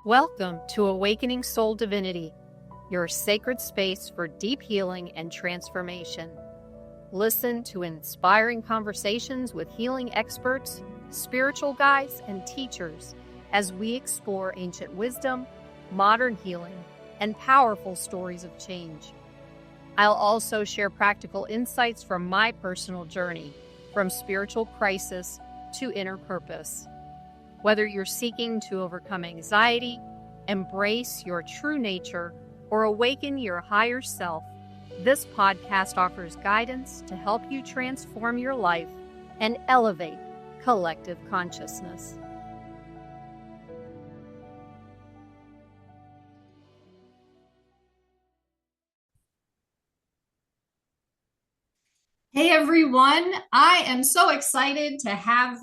Welcome to Awakening Soul Divinity, your sacred space for deep healing and transformation. Listen to inspiring conversations with healing experts, spiritual guides, and teachers as we explore ancient wisdom, modern healing, and powerful stories of change. I'll also share practical insights from my personal journey, from spiritual crisis to inner purpose. Whether you're seeking to overcome anxiety, embrace your true nature, or awaken your higher self, this podcast offers guidance to help you transform your life and elevate collective consciousness. Hey everyone, I am so excited to have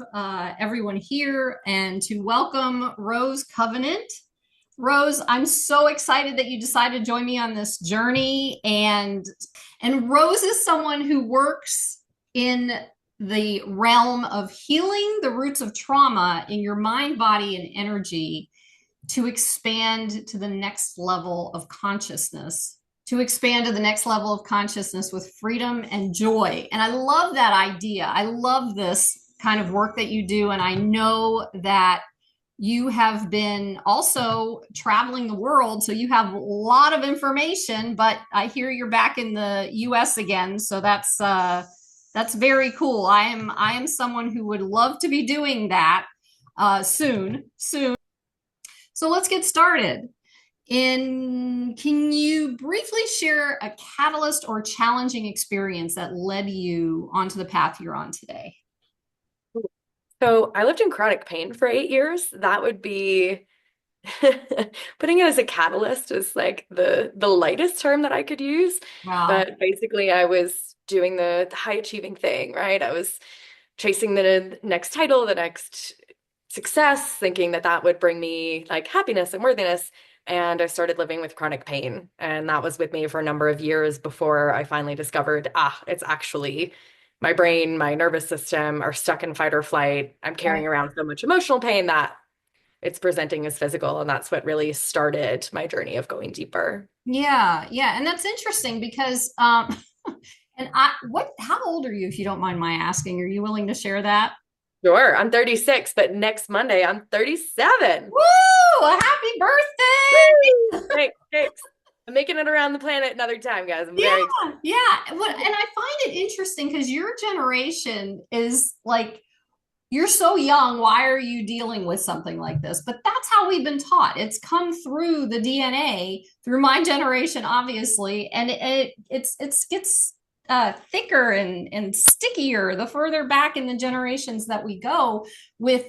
everyone here and to welcome Rose Covenant. Rose, I'm so excited that you decided to join me on this journey. And Rose is someone who works in the realm of healing the roots of trauma in your mind, body, and energy to expand to the next level of consciousness with freedom and joy. And I love that idea. I love this kind of work that you do. And I know that you have been also traveling the world, so you have a lot of information, but I hear you're back in the US again. So that's very cool. I am someone who would love to be doing that soon. So let's get started. Can you briefly share a catalyst or challenging experience that led you onto the path you're on today? So I lived in chronic pain for 8 years. That would be putting it as a catalyst is like the lightest term that I could use. Wow. But basically I was doing the high achieving thing, right? I was chasing the next title, the next success, thinking that that would bring me like happiness and worthiness. And I started living with chronic pain. And that was with me for a number of years before I finally discovered, it's actually my brain, my nervous system are stuck in fight or flight. I'm carrying Right. around so much emotional pain that it's presenting as physical. And that's what really started my journey of going deeper. Yeah, yeah. And that's interesting because how old are you, if you don't mind my asking? Are you willing to share that? Sure, I'm 36, but next Monday I'm 37. Woo! A happy birthday! Woo! Thanks, thanks. I'm making it around the planet another time, guys. I'm very excited. Yeah. And I find it interesting because your generation is like, you're so young. Why are you dealing with something like this? But that's how we've been taught. It's come through the DNA, through my generation, obviously, and it gets thicker and stickier the further back in the generations that we go with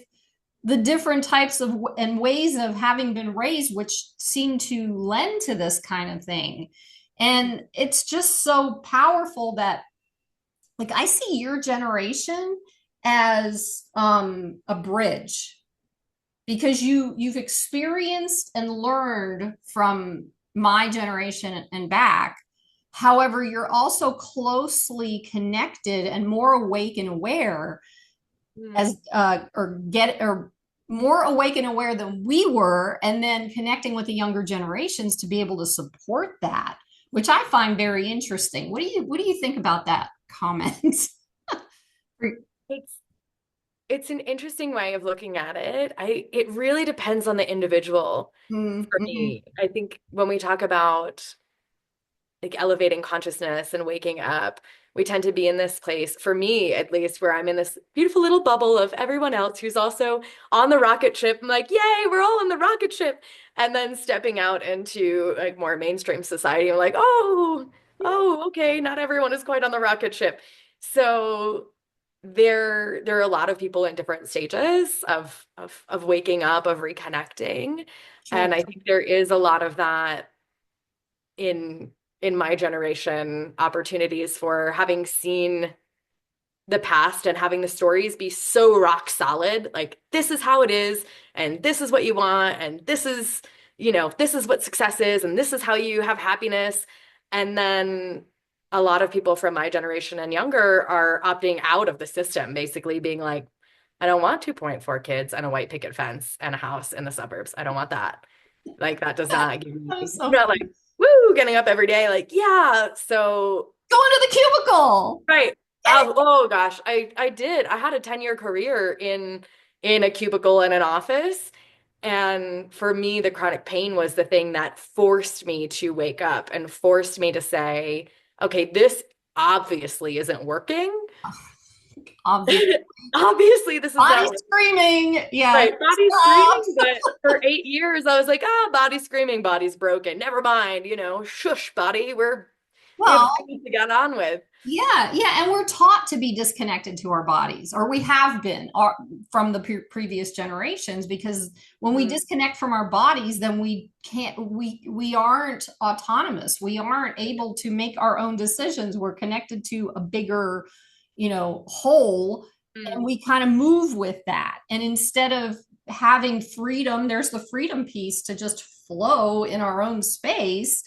the different types of and ways of having been raised, which seem to lend to this kind of thing. And it's just so powerful that, like, I see your generation as a bridge because you've experienced and learned from my generation and back. However, you're also closely connected and more awake and aware Mm. as or more awake and aware than we were, and then connecting with the younger generations to be able to support that, which I find very interesting. What do you think about that comment? It's it's an interesting way of looking at it. It really depends on the individual for Mm-hmm. me. I think when we talk about like elevating consciousness and waking up, we tend to be in this place, for me at least, where I'm in this beautiful little bubble of everyone else who's also on the rocket ship. I'm like, yay, we're all on the rocket ship. And then stepping out into like more mainstream society, I'm like, oh, okay, not everyone is quite on the rocket ship. So there are a lot of people in different stages of waking up, of reconnecting. Sure. And I think there is a lot of that in in my generation, opportunities for having seen the past and having the stories be so rock solid, like this is how it is, and this is what you want, and this is what success is, and this is how you have happiness. And then a lot of people from my generation and younger are opting out of the system, basically being like, I don't want 2.4 kids and a white picket fence and a house in the suburbs. I don't want that. Like that does not give me, That is so I'm not like, woo, getting up every day. Like, yeah. So, go into the cubicle. right. Oh gosh, I did. I had a 10-year career in a cubicle in an office. And for me, the chronic pain was the thing that forced me to wake up and forced me to say, okay, this obviously isn't working. Obviously. Obviously, this is Body not screaming. Yeah. right. Body's Stop. screaming, but for 8 years, I was like, body's screaming, body's broken. Never mind, shush, body. We have Well, things to get on with. yeah, yeah, and we're taught to be disconnected to our bodies, or we have been from the previous generations, because when we disconnect from our bodies, then we aren't autonomous. We aren't able to make our own decisions. We're connected to a bigger, whole, and we kind of move with that. And instead of having freedom, there's the freedom piece to just flow in our own space.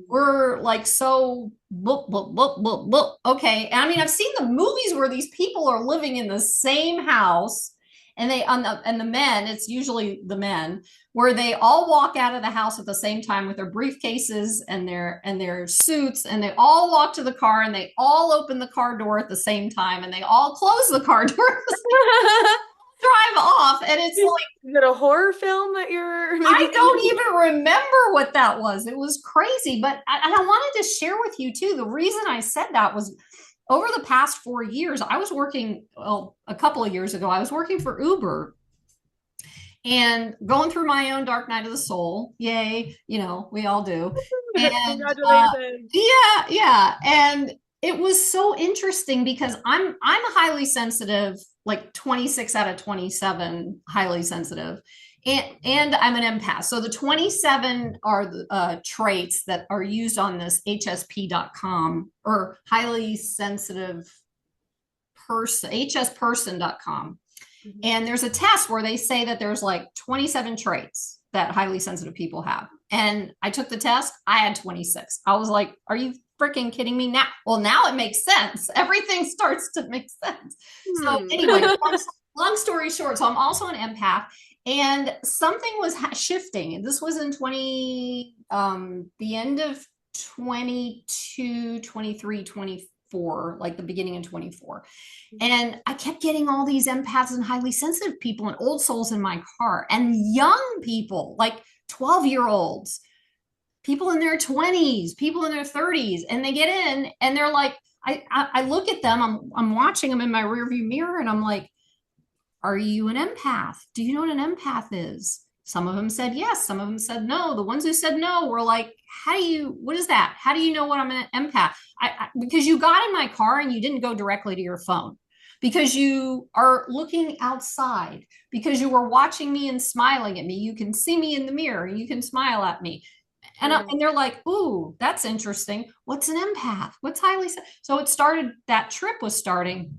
We're like, so boop, boop, boop, boop, boop. Okay. I mean, I've seen the movies where these people are living in the same house, and the men, it's usually the men, where they all walk out of the house at the same time with their briefcases and their suits, and they all walk to the car, and they all open the car door at the same time, and they all close the car door drive off. And it's like, is it a horror film that you're maybe I don't even remember what that was. It was crazy. But I wanted to share with you too. The reason I said that was, over the past 4 years, I was working, a couple of years ago, I was working for Uber and going through my own dark night of the soul. Yay. We all do. And Congratulations. yeah. And it was so interesting because I'm a highly sensitive, like 26 out of 27 highly sensitive, and I'm an empath. So the 27 are the traits that are used on this hsp.com, or highly sensitive person, hsperson.com. And there's a test where they say that there's like 27 traits that highly sensitive people have. And I took the test. I had 26. I was like, are you freaking kidding me now? Well, now it makes sense. Everything starts to make sense. So anyway, long story short, so I'm also an empath, and something was shifting. This was in the end of 22, 23, 24, like the beginning of 24. And I kept getting all these empaths and highly sensitive people and old souls in my car, and young people, like 12-year-olds, people in their 20s, people in their 30s, and they get in and they're like, I look at them, I'm watching them in my rearview mirror, and I'm like, are you an empath? Do you know what an empath is? Some of them said yes, some of them said no. The ones who said no were like, what is that? How do you know what I'm an empath? Because you got in my car and you didn't go directly to your phone, because you are looking outside, because you were watching me and smiling at me. You can see me in the mirror, you can smile at me. And they're like, ooh, that's interesting. What's an empath? What's highly? So that trip was starting.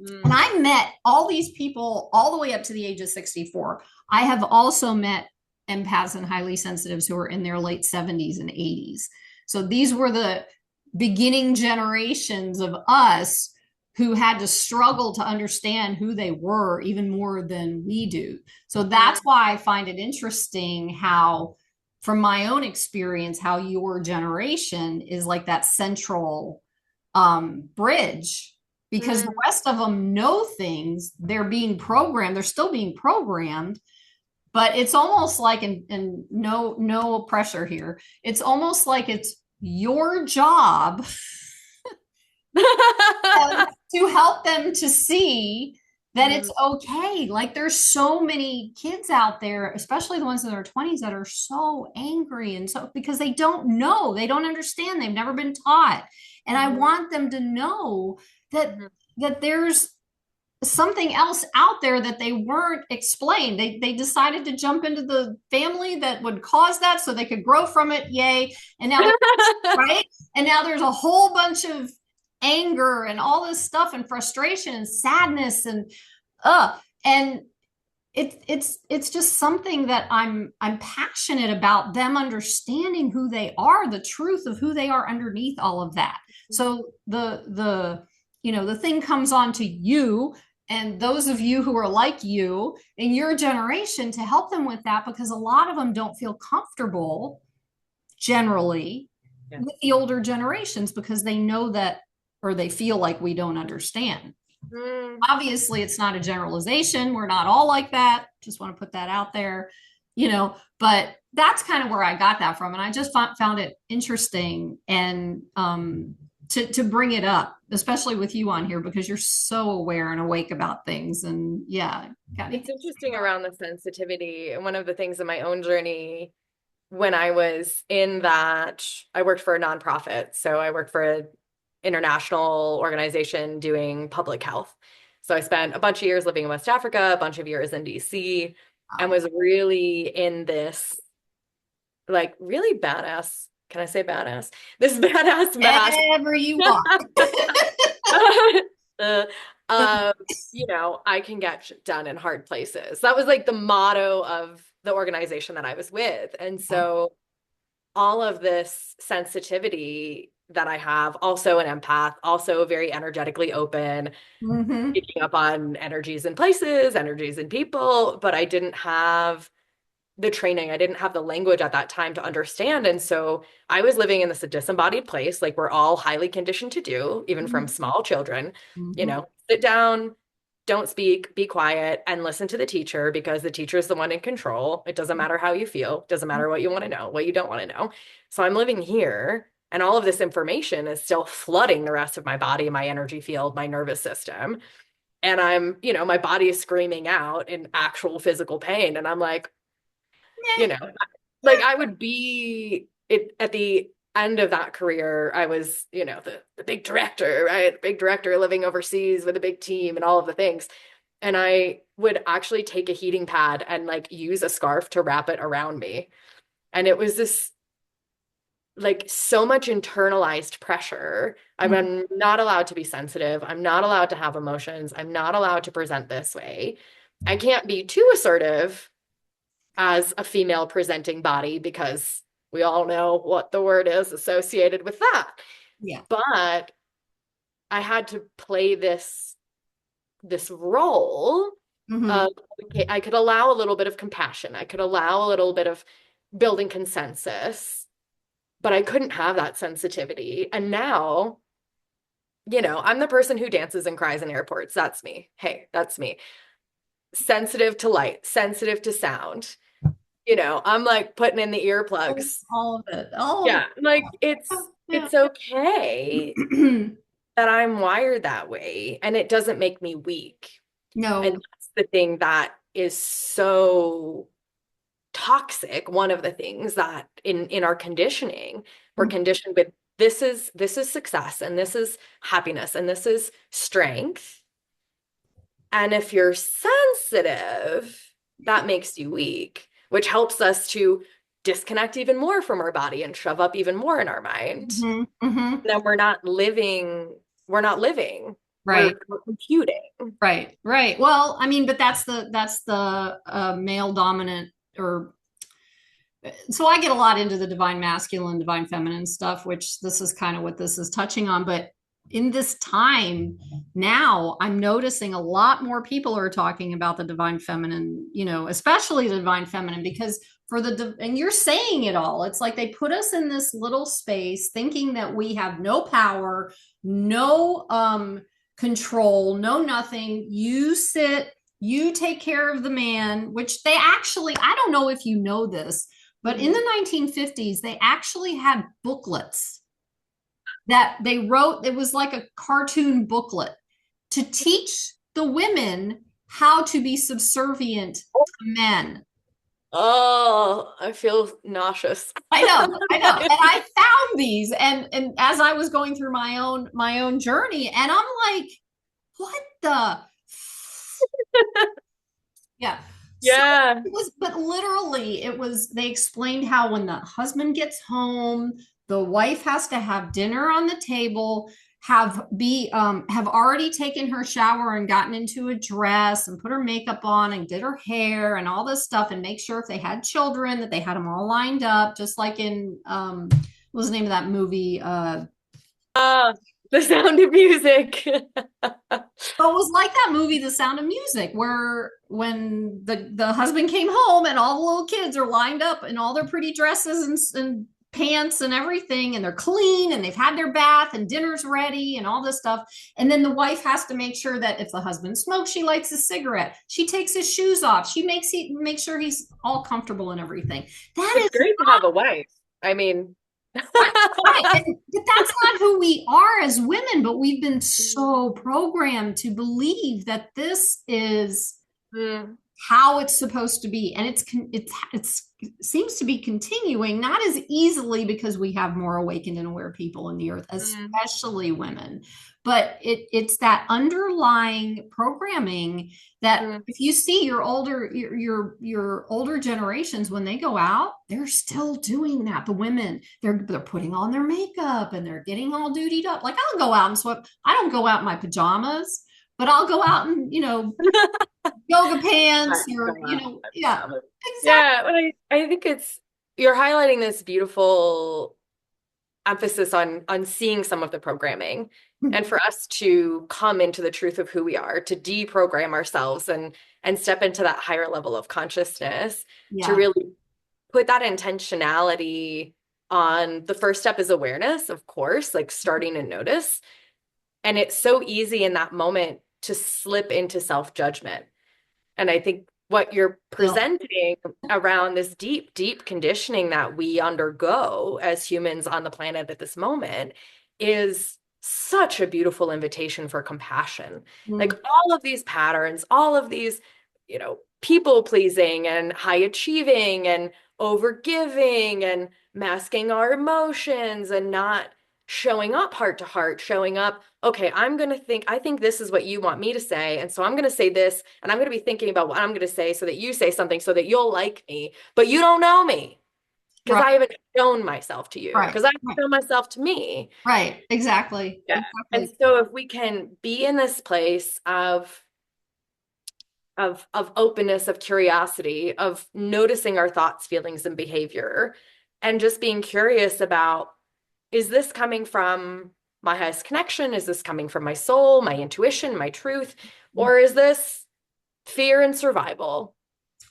And I met all these people all the way up to the age of 64. I have also met empaths and highly sensitives who are in their late 70s and 80s. So these were the beginning generations of us who had to struggle to understand who they were even more than we do. So that's why I find it interesting how, from my own experience, how your generation is like that central bridge, because the rest of them know things. They're being programmed. They're still being programmed, but it's almost like, and no pressure here, it's almost like it's your job to help them to see that it's okay. Like, there's so many kids out there, especially the ones in their 20s, that are so angry, and so, because they don't know, they don't understand, they've never been taught. And I want them to know that there's something else out there that they weren't explained. They decided to jump into the family that would cause that so they could grow from it. Yay. And now right? And now there's a whole bunch of anger and all this stuff, and frustration and sadness, and it's just something that I'm passionate about, them understanding who they are, the truth of who they are underneath all of that. So the thing comes on to you, and those of you who are like you in your generation to help them with that, because a lot of them don't feel comfortable generally with the older generations because they know that, or they feel like we don't understand. Obviously, it's not a generalization. We're not all like that. Just want to put that out there, but that's kind of where I got that from. And I just found it interesting and to bring it up, especially with you on here, because you're so aware and awake about things. And it's interesting around the sensitivity. And one of the things in my own journey, when I was in that, I worked for a nonprofit. So I worked for an international organization doing public health. So I spent a bunch of years living in West Africa, a bunch of years in DC, and was really in this like really badass, can I say badass? This badass mask. Whatever you want. I can get shit done in hard places. That was like the motto of the organization that I was with. And so all of this sensitivity that I have, also an empath, also very energetically open, picking up on energies in places, energies in people, but I didn't have the training. I didn't have the language at that time to understand. And so I was living in this disembodied place, like we're all highly conditioned to do, even from small children, sit down, don't speak, be quiet, and listen to the teacher because the teacher is the one in control. It doesn't matter how you feel. It doesn't matter what you want to know, what you don't want to know. So I'm living here and all of this information is still flooding the rest of my body, my energy field, my nervous system. And I'm, my body is screaming out in actual physical pain. And I'm like, like I would be it at the end of that career. I was, the big director, right? Big director living overseas with a big team and all of the things. And I would actually take a heating pad and like use a scarf to wrap it around me. And it was this like so much internalized pressure. I'm not allowed to be sensitive. I'm not allowed to have emotions. I'm not allowed to present this way. I can't be too assertive as a female presenting body because we all know what the word is associated with that. Yeah. But I had to play this role of, okay, I could allow a little bit of compassion. I could allow a little bit of building consensus, but I couldn't have that sensitivity. And now, I'm the person who dances and cries in airports. That's me. Hey, that's me. Sensitive to light, sensitive to sound. I'm like putting in the earplugs. All of it. Like it's okay that I'm wired that way and it doesn't make me weak. No. And that's the thing that is so toxic. One of the things that in our conditioning, we're conditioned with this is success and this is happiness and this is strength. And if you're sensitive, that makes you weak, which helps us to disconnect even more from our body and shove up even more in our mind. Then we're not living. Right. We're computing. Right. Well, I mean, but that's the male dominant, or so I get a lot into the divine masculine, divine feminine stuff, which this is kind of what this is touching on. But in this time now, I'm noticing a lot more people are talking about the divine feminine, especially the divine feminine, because and you're saying it all. It's like they put us in this little space thinking that we have no power, no control, no nothing. You sit, you take care of the man, which they actually, I don't know if you know this, but in the 1950s, they actually had booklets that they wrote. It was like a cartoon booklet to teach the women how to be subservient to men. Oh, I feel nauseous. I know. And I found these and as I was going through my own journey, and I'm like, what the yeah. Yeah. So it was, but literally they explained how when the husband gets home, the wife has to have dinner on the table, have already taken her shower and gotten into a dress and put her makeup on and did her hair and all this stuff, and make sure if they had children that they had them all lined up, just like in what was the name of that movie? The Sound of Music. But it was like that movie, The Sound of Music, where when the husband came home and all the little kids are lined up in all their pretty dresses and pants and everything, and they're clean and they've had their bath and dinner's ready and all this stuff. And then the wife has to make sure that if the husband smokes, she lights a cigarette. She takes his shoes off. She makes sure he's all comfortable and everything. That It's is great to have a wife. I mean, right. But that's not who we are as women, but we've been so programmed to believe that this is Mm, how it's supposed to be. And it seems to be continuing, not as easily because we have more awakened and aware people in the earth, mm, especially women. But it's that underlying programming that mm, if you see your older generations when they go out, they're still doing that. The women, they're putting on their makeup and they're getting all dutied up. Like I'll go out and sweat. I don't go out in my pajamas, but I'll go out and yoga pants or yeah, exactly. yeah, but I think you're highlighting this beautiful emphasis on seeing some of the programming and for us to come into the truth of who we are, to deprogram ourselves and step into that higher level of consciousness, to Yeah. really put that intentionality on. The first step is awareness, of course, like starting to notice. And it's so easy in that moment to slip into self-judgment. And I think what you're Still. presenting around this deep, deep conditioning that we undergo as humans on the planet at this moment is such a beautiful invitation for compassion. Like Mm, all of these patterns, all of these, people pleasing and high achieving and over giving and masking our emotions and not showing up heart to heart, showing up, okay, I think this is what you want me to say. And so I'm going to say this, and I'm going to be thinking about what I'm going to say so that you say something so that you'll like me, but you don't know me because right, I haven't shown myself to you, right, because I haven't right, shown myself to me. right. Exactly. Yeah. And Exactly. so if we can be in this place of openness, of curiosity, of noticing our thoughts, feelings, and behavior, and just being curious about, is this coming from my highest connection? Is this coming from my soul, my intuition, my truth? Or is this fear and survival?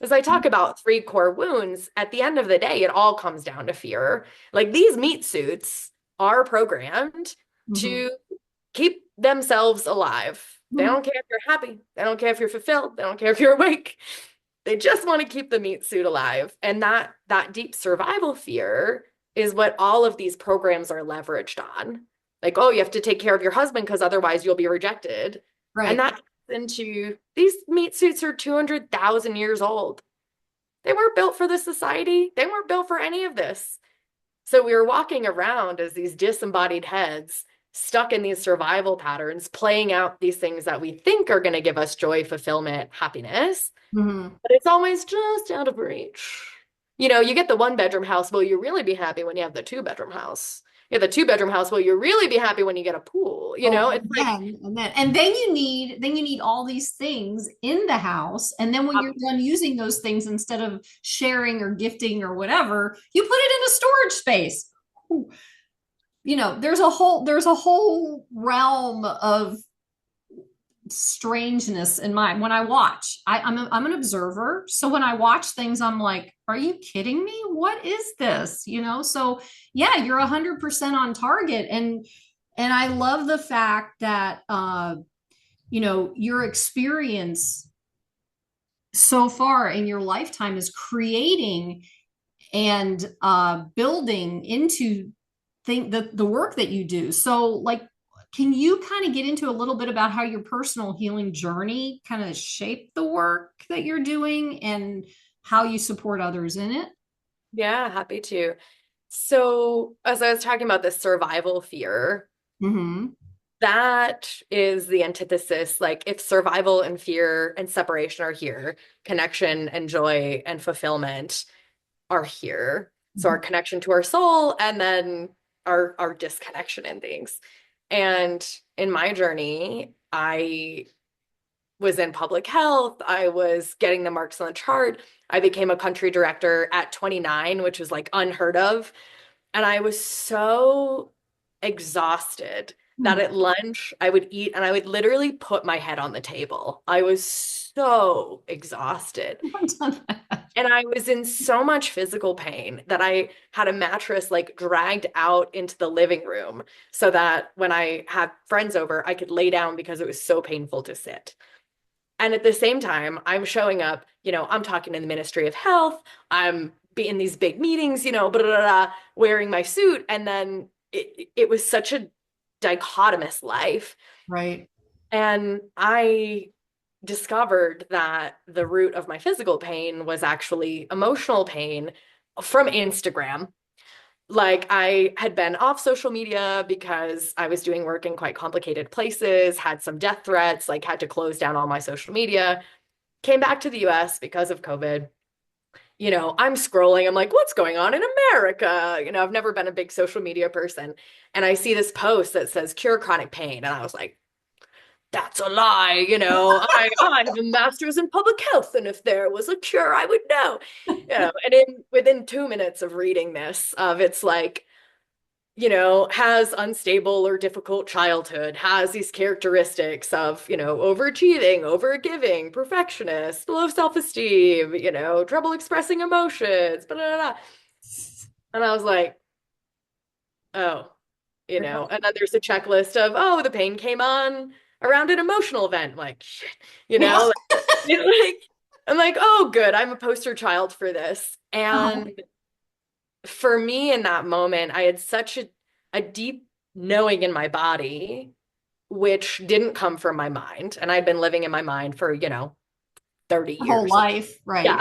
As I talk about three core wounds, at the end of the day, it all comes down to fear. Like these meat suits are programmed Mhm. to keep themselves alive. They Mhm. don't care if you're happy. They don't care if you're fulfilled. They don't care if you're awake. They just want to keep the meat suit alive. And that deep survival fear is what all of these programs are leveraged on. Like, oh, you have to take care of your husband because otherwise you'll be rejected. And Right. that into these meat suits are 200,000 years old. They weren't built for this society. They weren't built for any of this. So we were walking around as these disembodied heads, stuck in these survival patterns, playing out these things that we think are going to give us joy, fulfillment, happiness, Mhm. but it's always just out of reach. You get the one bedroom house. Will you really be happy when you have the two-bedroom house? You have the two-bedroom house. Will you really be happy when you get a pool? Oh, It's like, and then you need all these things in the house. And then when you're done using those things, instead of sharing or gifting or whatever, you put it in a storage space. Ooh. There's a whole realm of strangeness in my when I watch. I'm an observer, so when I watch things, I'm like, "Are you kidding me? What is this?" So yeah, you're 100% on target, and I love the fact that your experience so far in your lifetime is creating and building into the work that you do. So, like, can you kind of get into a little bit about how your personal healing journey kind of shaped the work that you're doing and how you support others in it? yeah, happy to. So, as I was talking about this survival fear, Mm-hmm. that is the antithesis. Like, if survival and fear and separation are here, connection and joy and fulfillment are here. So, our connection to our soul and then our disconnection in things. And in my journey, I was in public health. I was getting the marks on the chart. I became a country director at 29, which was like unheard of. And I was so exhausted that at lunch I would eat and I would literally put my head on the table. I was so exhausted. I've done that. And I was in so much physical pain that I had a mattress like dragged out into the living room so that when I had friends over, I could lay down because it was so painful to sit. And at the same time, I'm showing up, I'm talking to the Ministry of Health, I'm in these big meetings, blah, blah, blah, wearing my suit. And then it was such a dichotomous life. Right. And I discovered that the root of my physical pain was actually emotional pain from Instagram. Like I had been off social media because I was doing work in quite complicated places, had some death threats, like had to close down all my social media, came back to the US because of COVID. I'm scrolling, I'm like, what's going on in America? I've never been a big social media person. And I see this post that says cure chronic pain. And I was like, that's a lie, I have a master's in public health, and if there was a cure, I would know. And within 2 minutes of reading this, it's like, has unstable or difficult childhood, has these characteristics of, overachieving, overgiving, perfectionist, low self-esteem, trouble expressing emotions, blah, blah, blah. And I was like, oh, and then there's a checklist of, oh, the pain came on around an emotional event. Like, shit, Yeah. I'm like, oh, good. I'm a poster child for this. And for me in that moment, I had such a deep knowing in my body, which didn't come from my mind. And I'd been living in my mind for, 30 Whole years. life. Right. Yeah.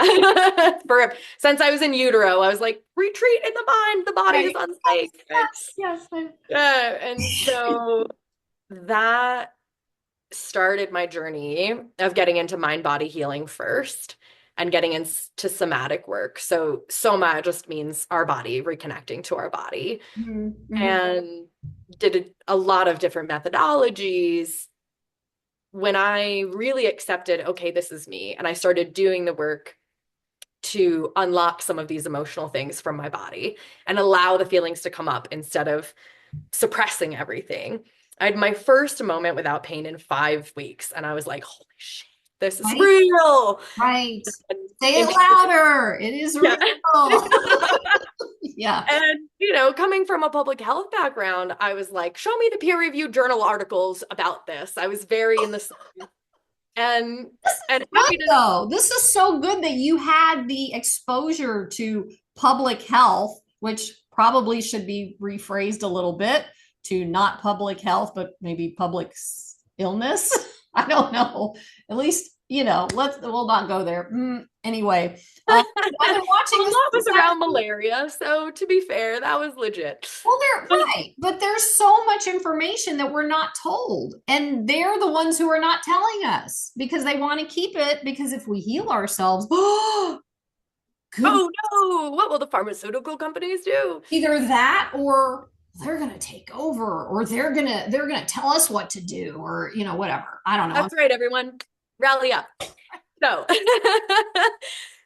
Since I was in utero, I was like, retreat in the mind, the body is unsafe. Yes. Yeah. And so that started my journey of getting into mind body healing first and getting into somatic work. So soma just means our body, reconnecting to our body. Mm-hmm. And did a lot of different methodologies. When I really accepted, okay, this is me, and I started doing the work to unlock some of these emotional things from my body and allow the feelings to come up instead of suppressing everything. I had my first moment without pain in 5 weeks, and I was like, holy shit, this is Right. real. Right. And Say it louder. It is real. Yeah. And, coming from a public health background, I was like, show me the peer-reviewed journal articles about this. I was very in the and happy to though. This is so good that you had the exposure to public health, which probably should be rephrased a little bit to not public health, but maybe public illness. I don't know. At least, we'll not go there. Anyway, I've been watching this. That was around malaria. So to be fair, that was legit. Well, they're right. But there's so much information that we're not told. And they're the ones who are not telling us because they want to keep it. Because if we heal ourselves, oh no, what will the pharmaceutical companies do? Either that or they're going to take over or they're going to tell us what to do or, whatever. I don't know. That's right, everyone. Rally up. So,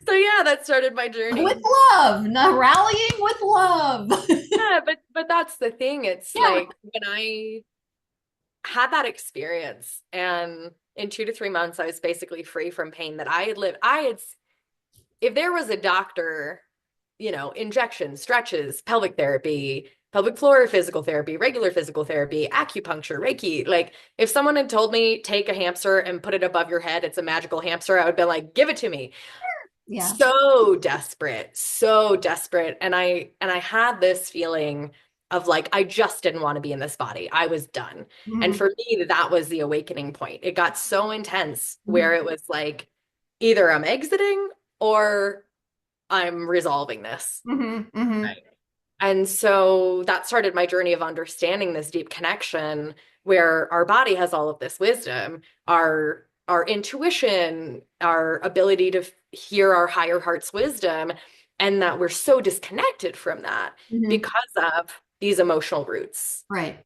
so yeah, that started my journey. With love, not rallying with love. Yeah, but that's the thing. It's like when I had that experience and in 2 to 3 months, I was basically free from pain that I had lived. If there was a doctor, injections, stretches, pelvic therapy, pelvic floor physical therapy, regular physical therapy, acupuncture, Reiki. Like if someone had told me, take a hamster and put it above your head, it's a magical hamster, I would be like, give it to me. Yeah. So desperate. And I had this feeling of like, I just didn't want to be in this body. I was done. Mm-hmm. And for me, that was the awakening point. It got so intense where it was like, either I'm exiting or I'm resolving this. Mm-hmm, mm-hmm. Right. And so that started my journey of understanding this deep connection where our body has all of this wisdom, our intuition, our ability to hear our higher heart's wisdom, and that we're so disconnected from that because of these emotional roots. Right.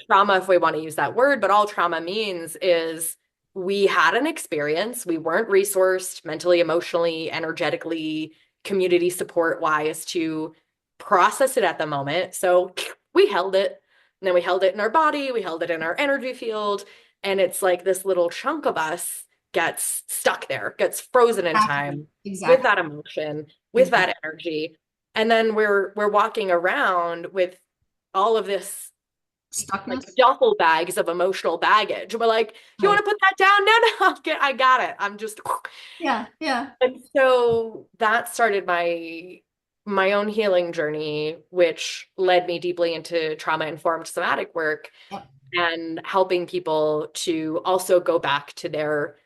Trauma, if we want to use that word, but all trauma means is we had an experience, we weren't resourced mentally, emotionally, energetically, community support wise to process it at the moment. So we held it And then we held it in our body, we held it in our energy field, and it's like this little chunk of us gets stuck there, gets frozen in Exactly. time with Exactly. that emotion, with Exactly. that energy. And then we're walking around with all of this like Stuckness. duffel bags of emotional baggage. We're like, do you want Right. to put that down? No, no, I got it. I'm just Yeah. Yeah. and so that started my own healing journey, which led me deeply into trauma-informed somatic work Yep. and helping people to also go back to their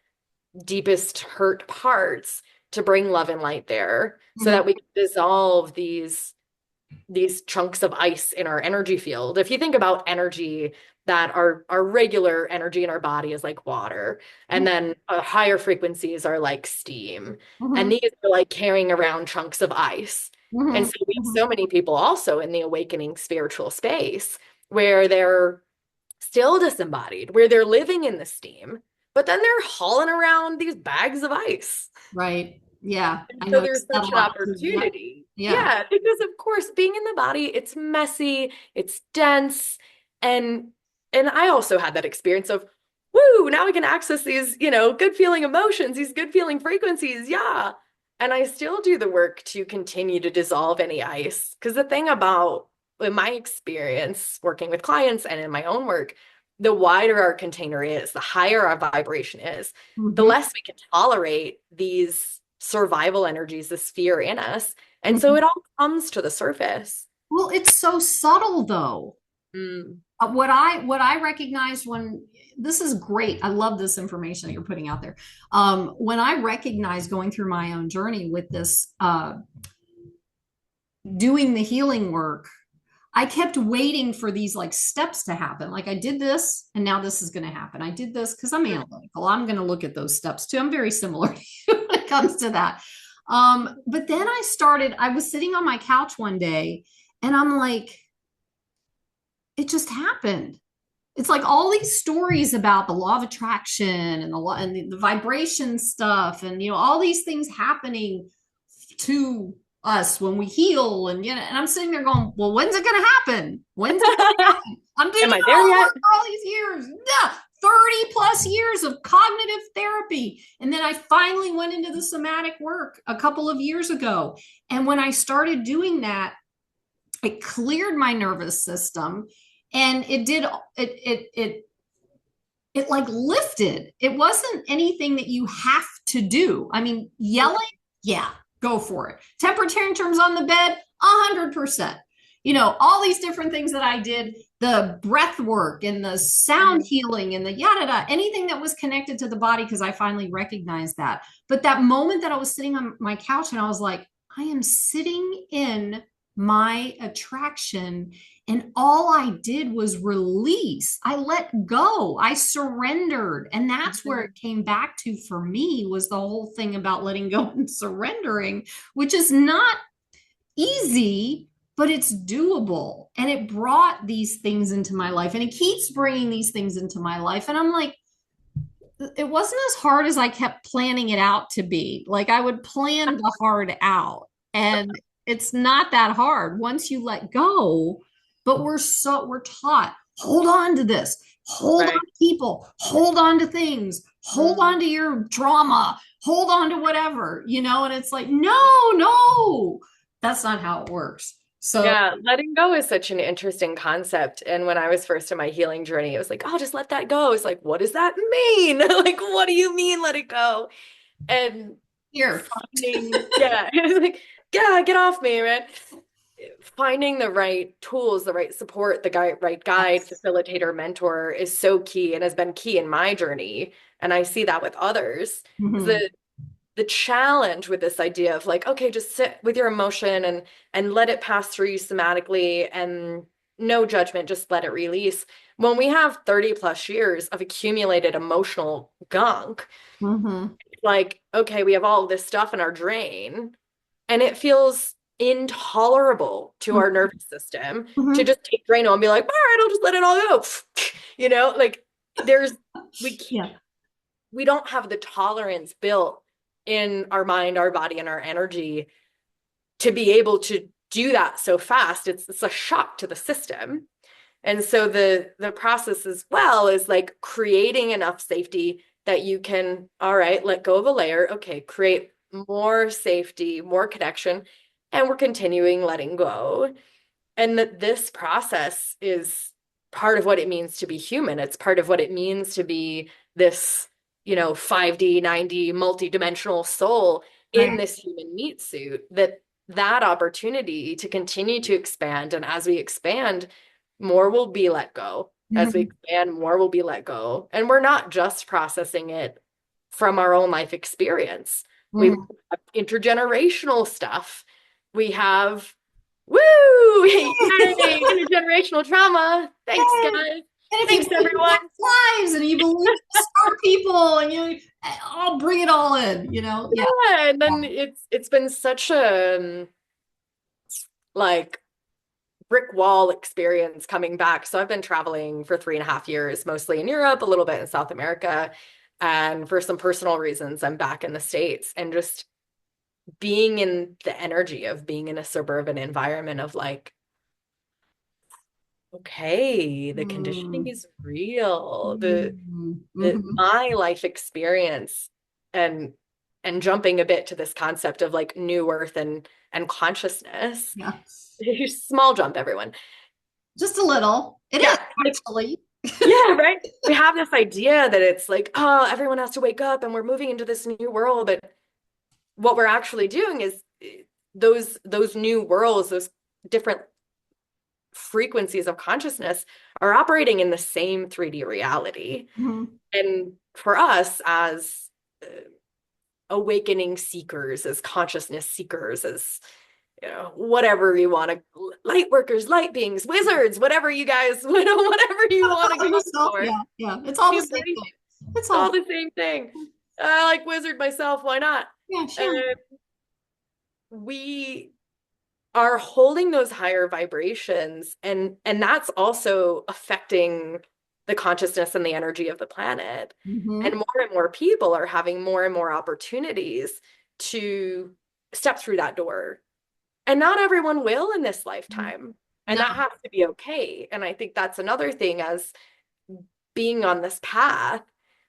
deepest hurt parts to bring love and light there so Mhm. that we can dissolve these chunks of ice in our energy field. If you think about energy, that our regular energy in our body is like water, and then higher frequencies are like steam, and Mhm. these are like carrying around chunks of ice. And Mhm. so we have Mhm. so many people also in the awakening spiritual space where they're still disembodied, where they're living in the steam, but then they're hauling around these bags of ice. Right. Yeah. And I so noticed there's that such a an lot too. Yep. opportunity. Yeah. Yeah, because of course being in the body, it's messy, it's dense, and I also had that experience of, woo, now we can access these, good feeling emotions, these good feeling frequencies. Yeah. And I still do the work to continue to dissolve any ice. Because the thing about in my experience working with clients and in my own work, the wider our container is, the higher our vibration is, the Mhm. less we can tolerate these survival energies, this fear in us. And so Mhm. it all comes to the surface. Well, it's so subtle though. Mm. What I recognized when this is great. I love this information that you're putting out there. When I recognized going through my own journey with this, doing the healing work, I kept waiting for these like steps to happen. Like I did this and now this is going to happen. I did this because I'm analytical. I'm going to look at those steps too. I'm very similar to you when it comes to that. But then I was sitting on my couch one day and I'm like, it just happened. It's like all these stories about the law of attraction and the vibration stuff and all these things happening to us when we heal and I'm sitting there going, well, when's it going to happen? When's it going to happen? I'm doing Am I all there the yet? work for all these years. Yeah, 30 plus years of cognitive therapy. And then I finally went into the somatic work a couple of years ago. And when I started doing that, it cleared my nervous system and it like lifted. It wasn't anything that you have to do. I mean, yelling, yeah, go for it. Temper tantrums on the bed, 100%. All these different things that I did, the breath work and the sound Mhm. healing and the yada da, anything that was connected to the body, because I finally recognized that. But that moment that I was sitting on my couch and I was like, I am sitting in my attraction and all I did was release. I let go. I surrendered. And that's where it came back to for me was the whole thing about letting go and surrendering, which is not easy, but it's doable. And it brought these things into my life and it keeps bringing these things into my life. And I'm like, it wasn't as hard as I kept planning it out to be. Like I would plan the hard out and it's not that hard once you let go. But we're taught, hold on to this, hold on Right. to people, hold on to things, hold Mm. on to your drama, hold on to whatever, and it's like, no, that's not how it works. So Yeah, letting go is such an interesting concept. And when I was first in my healing journey, it was like, oh, just let that go. It's like, what does that mean? Like, what do you mean, let it go? And here. finding, yeah, it's like, yeah, get off me, man. Finding the right tools, the right support, right guide, Yes. facilitator, mentor is so key and has been key in my journey. And I see that with others. Mhm. The challenge with this idea of like, okay, just sit with your emotion and let it pass through you somatically and no judgment, just let it release. When we have 30 plus years of accumulated emotional gunk, Mhm. like, okay, we have all this stuff in our drain and it feels intolerable to our nervous system to Mhm. just take Drano and be like, all right, I'll just let it all go. Like there's, we can't, Yeah. we don't have the tolerance built in our mind, our body, and our energy to be able to do that so fast. It's a shock to the system. And so the process as well is like creating enough safety that you can, all right, let go of a layer. Okay, create more safety, more connection, and we're continuing letting go. And that this process is part of what it means to be human. It's part of what it means to be this, 5D, 9D, multidimensional soul in Right. this human meat suit, that opportunity to continue to expand. And as we expand, more will be let go. As we Mhm. expand, more will be let go. And we're not just processing it from our own life experience. We Mhm. have intergenerational stuff. We have, woo, yay, intergenerational trauma. Thanks, Yay. guys. And if you Thanks, believe in everyone. past lives and you believe in smart people and I'll bring it all in, Yeah. Yeah, and then Yeah. it's been such a like brick wall experience coming back. So I've been traveling for 3.5 years, mostly in Europe, a little bit in South America. And for some personal reasons, I'm back in the States, and just being in the energy of being in a suburban environment of like, okay, the conditioning Mm. is real. Mm. The Mhm. my life experience and jumping a bit to this concept of like new earth and consciousness. Yeah. Small jump, everyone. Just a little. It is Yeah, like actually. yeah, right. We have this idea that it's like, oh, everyone has to wake up and we're moving into this new world. But what we're actually doing is those new worlds, those different frequencies of consciousness are operating in the same 3D reality. Mhm. And for us as awakening seekers, as consciousness seekers, as whatever you want to, light workers, light beings, wizards, whatever you guys, whatever you want to Call go yourself. for. Yeah. Yeah. It's all We the same embrace thing. It's It's all all the same thing. I like wizard myself, why not? yeah, Uh, sure. we are holding those higher vibrations, and that's also affecting the consciousness and the energy of the planet. Mm-hmm. And more people are having more and more opportunities to step through that door. And not everyone will in this lifetime. And No. that has to be okay. And I think that's another thing, as being on this path,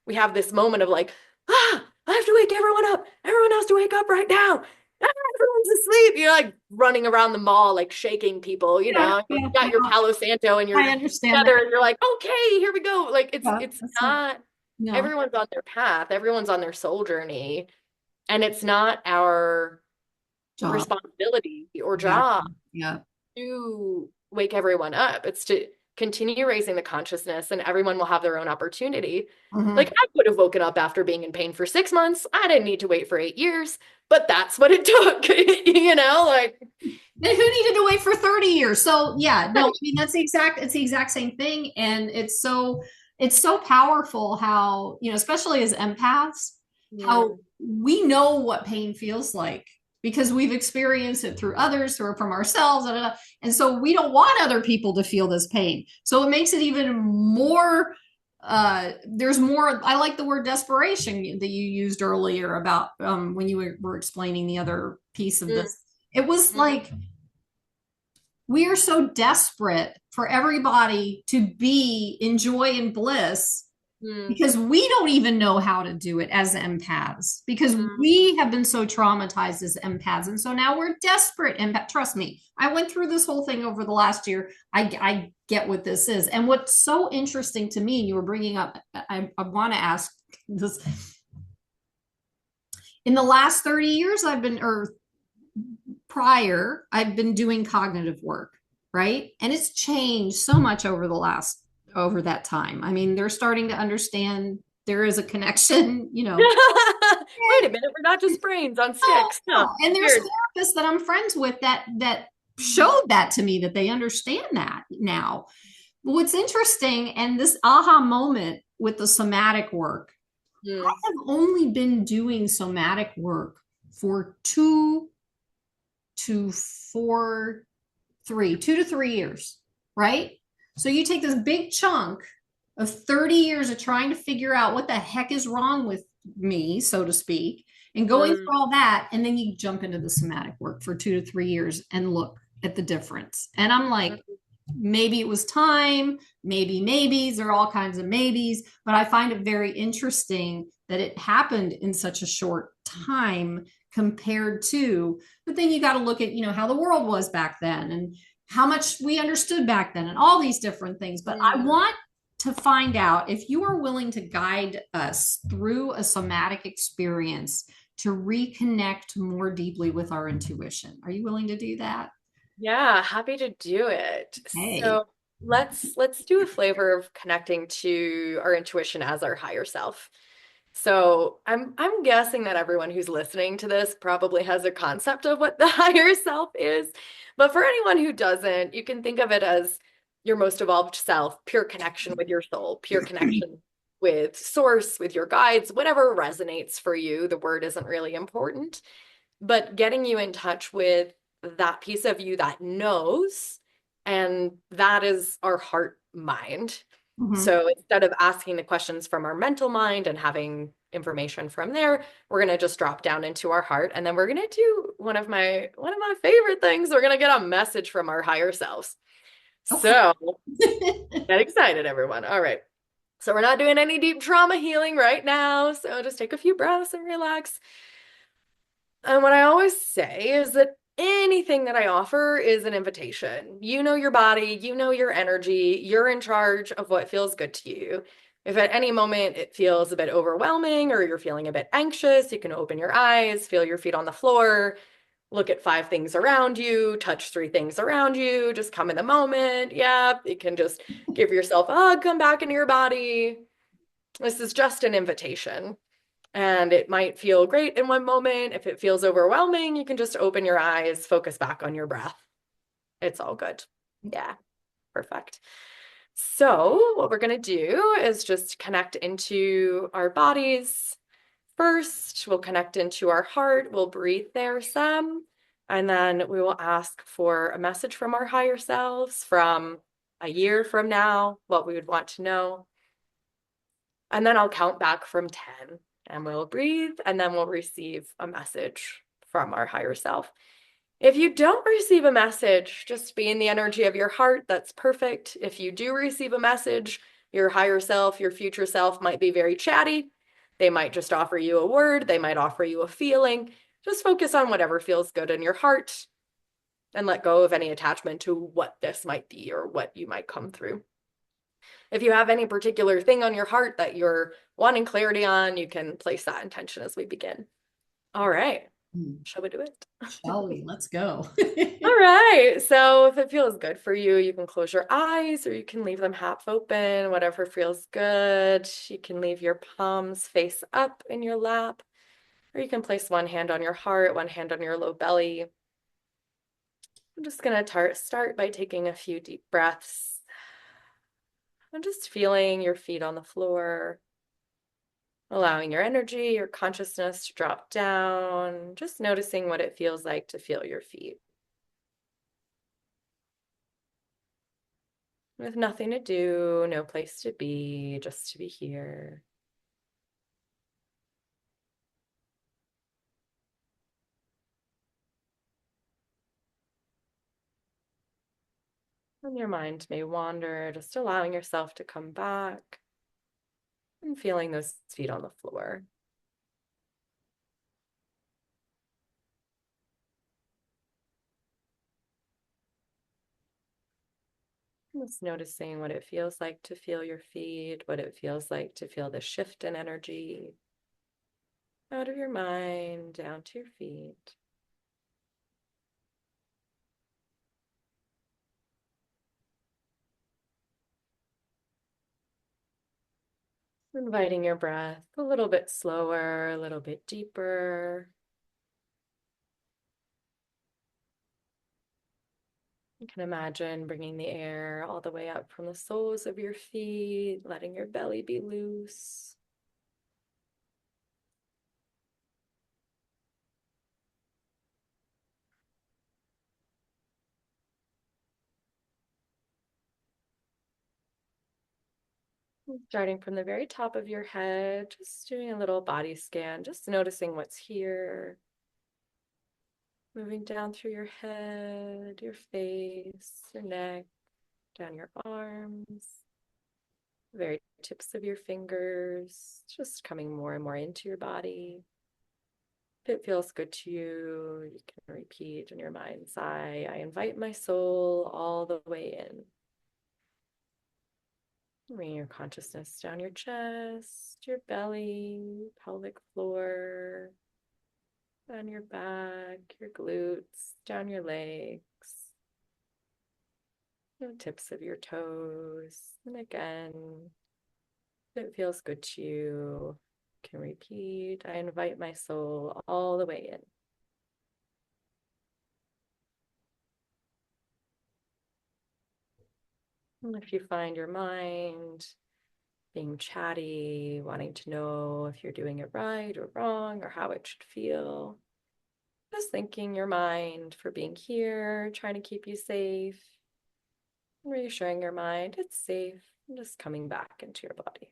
we have this moment of like, I have to wake everyone up. Everyone has to wake up right now. Everyone's asleep. You're like running around the mall, like shaking people, Yeah, you yeah, got yeah. your Palo Santo and your I understand that. feather, and you're like, okay, here we go. Like Yeah, it's that's not, not, no. everyone's on their path, everyone's on their soul journey, and it's not our Job. responsibility or job Exactly. Yeah. to wake everyone up. It's to continue raising the consciousness, and everyone will have their own opportunity. Like Mm-hmm. I could have woken up after being in pain for 6 months. I didn't need to wait for 8 years, but that's what it took, like And who needed to wait for 30 years? So yeah, no, I mean it's the exact same thing. And it's so powerful how, especially as empaths, how mm, we know what pain feels like because we've experienced it through others or from ourselves. Da, da, da. And so we don't want other people to feel this pain. So it makes it even more there's more. I like the word desperation that you used earlier about when you were explaining the other piece of mm, this. It was mm, like we are so desperate for everybody to be in joy and bliss mm, because we don't even know how to do it as empaths because mm. we have been so traumatized as empaths. And so now we're desperate. And trust me, I went through this whole thing over the last year. I get what this is. And what's so interesting to me, you were bringing up, I want to ask this. In the last 30 years, or prior, I've been doing cognitive work, right? And it's changed so much over that time. I mean, they're starting to understand there is a connection, Wait a minute, we're not just brains on no, sticks. Huh. no. And there's Weird. therapists that I'm friends with that showed that to me that they understand that now. But what's interesting and this aha moment with the somatic work, I Mm, have only been doing somatic work for 2 to 3 years, right? So you take this big chunk of 30 years of trying to figure out what the heck is wrong with me, so to speak, and going mm, through all that, and then you jump into the somatic work for 2 to 3 years and look at the difference. And I'm like, mm. maybe it was time, maybe maybes, there are all kinds of maybes, but I find it very interesting that it happened in such a short time compared to, but then you got to look at, how the world was back then and how much we understood back then and all these different things. But I want to find out if you are willing to guide us through a somatic experience to reconnect more deeply with our intuition. Are you willing to do that? Yeah, happy to do it. Hey. So let's do a flavor of connecting to our intuition as our higher self. So I'm guessing that everyone who's listening to this probably has a concept of what the higher self is. But for anyone who doesn't, you can think of it as your most evolved self, pure connection with your soul, pure connection with source, with your guides, whatever resonates for you. The word isn't really important, but getting you in touch with that piece of you that knows, and that is our heart mind. Mhm. So instead of asking the questions from our mental mind and having information from there, we're going to just drop down into our heart, and then we're going to do one of my favorite things. We're going to get a message from our higher selves. Okay. So get excited, everyone. All right. So we're not doing any deep trauma healing right now. So just take a few breaths and relax. And what I always say is that anything that I offer is an invitation. You know your body, you know your energy, you're in charge of what feels good to you. If at any moment it feels a bit overwhelming or you're feeling a bit anxious, you can open your eyes, feel your feet on the floor, look at 5 things around you, touch 3 things around you, just come in the moment. Yeah, you can just give yourself a hug, come back into your body. This is just an invitation. And it might feel great in one moment. If it feels overwhelming, you can just open your eyes, focus back on your breath. It's all good. Yeah, perfect. So, what we're going to do is just connect into our bodies. First, we'll connect into our heart. We'll breathe there some. And then we will ask for a message from our higher selves from a year from now, what we would want to know. And then I'll count back from 10 and we'll breathe and then we'll receive a message from our higher self. If you don't receive a message, just be in the energy of your heart. That's perfect. If you do receive a message, your higher self, your future self might be very chatty. They might just offer you a word. They might offer you a feeling. Just focus on whatever feels good in your heart and let go of any attachment to what this might be or what you might come through. If you have any particular thing on your heart that you're wanting clarity on, you can place that intention as we begin. All right. Shall we do it? Shall we? Let's go. All right. So if it feels good for you, you can close your eyes or you can leave them half open, whatever feels good. You can leave your palms face up in your lap, or you can place one hand on your heart, one hand on your low belly. I'm just going to start by taking a few deep breaths. I'm just feeling your feet on the floor. Allowing your energy, your consciousness to drop down, just noticing what it feels like to feel your feet. With nothing to do, no place to be, just to be here. And your mind may wander, just allowing yourself to come back and feeling those feet on the floor. Just noticing what it feels like to feel your feet, what it feels like to feel the shift in energy out of your mind down to your feet. Inviting your breath a little bit slower, a little bit deeper. You can imagine bringing the air all the way up from the soles of your feet, letting your belly be loose. Starting from the very top of your head, just doing a little body scan, just noticing what's here. Moving down through your head, your face, your neck, down your arms, very tips of your fingers, just coming more and more into your body. If it feels good to you, you can repeat in your mind's eye, I invite my soul all the way in. Bring your consciousness down your chest, your belly, pelvic floor, down your back, your glutes, down your legs, the tips of your toes. And again, if it feels good to you, you can repeat, I invite my soul all the way in. And if you find your mind being chatty, wanting to know if you're doing it right or wrong or how it should feel, just thanking your mind for being here, trying to keep you safe, reassuring your mind it's safe, and just coming back into your body.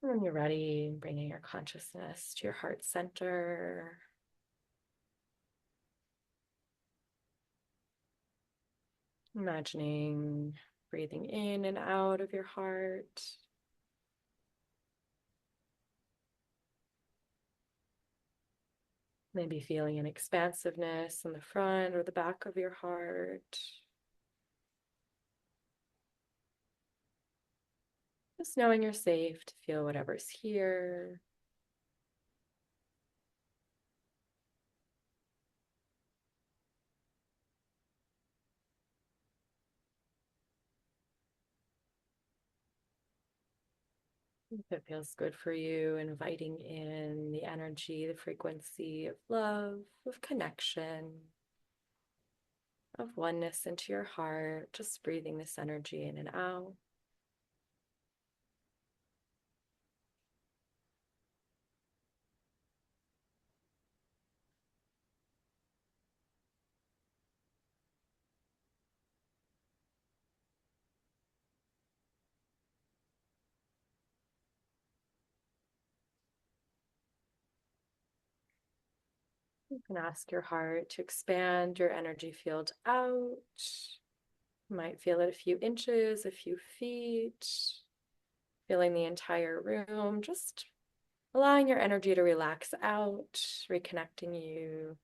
And when you're ready, bringing your consciousness to your heart center. Imagining breathing in and out of your heart. Maybe feeling an expansiveness in the front or the back of your heart. Just knowing you're safe to feel whatever's here. If it feels good for you, inviting in the energy, the frequency of love, of connection, of oneness into your heart, just breathing this energy in and out. You can ask your heart to expand your energy field out. You might feel it a few inches, a few feet, feeling the entire room, just allowing your energy to relax out, reconnecting you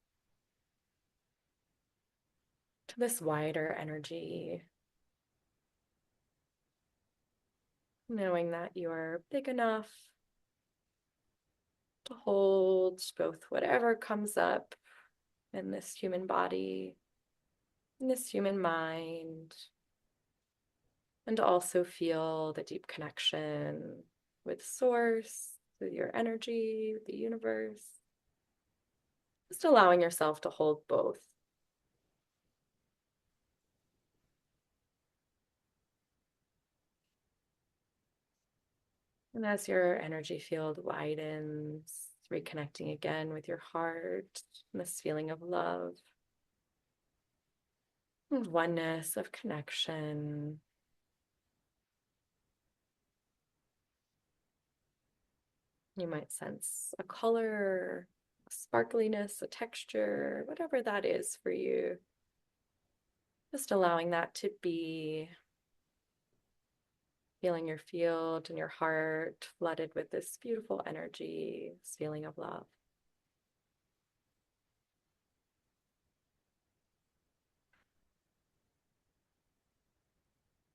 to this wider energy, knowing that you're big enough to hold both whatever comes up in this human body, in this human mind, and to also feel the deep connection with Source, with your energy, with the universe. Just allowing yourself to hold both. And as your energy field widens, reconnecting again with your heart, and this feeling of love and oneness, of connection. You might sense a color, a sparkliness, a texture, whatever that is for you. Just allowing that to be, feeling your field and your heart flooded with this beautiful energy, this feeling of love.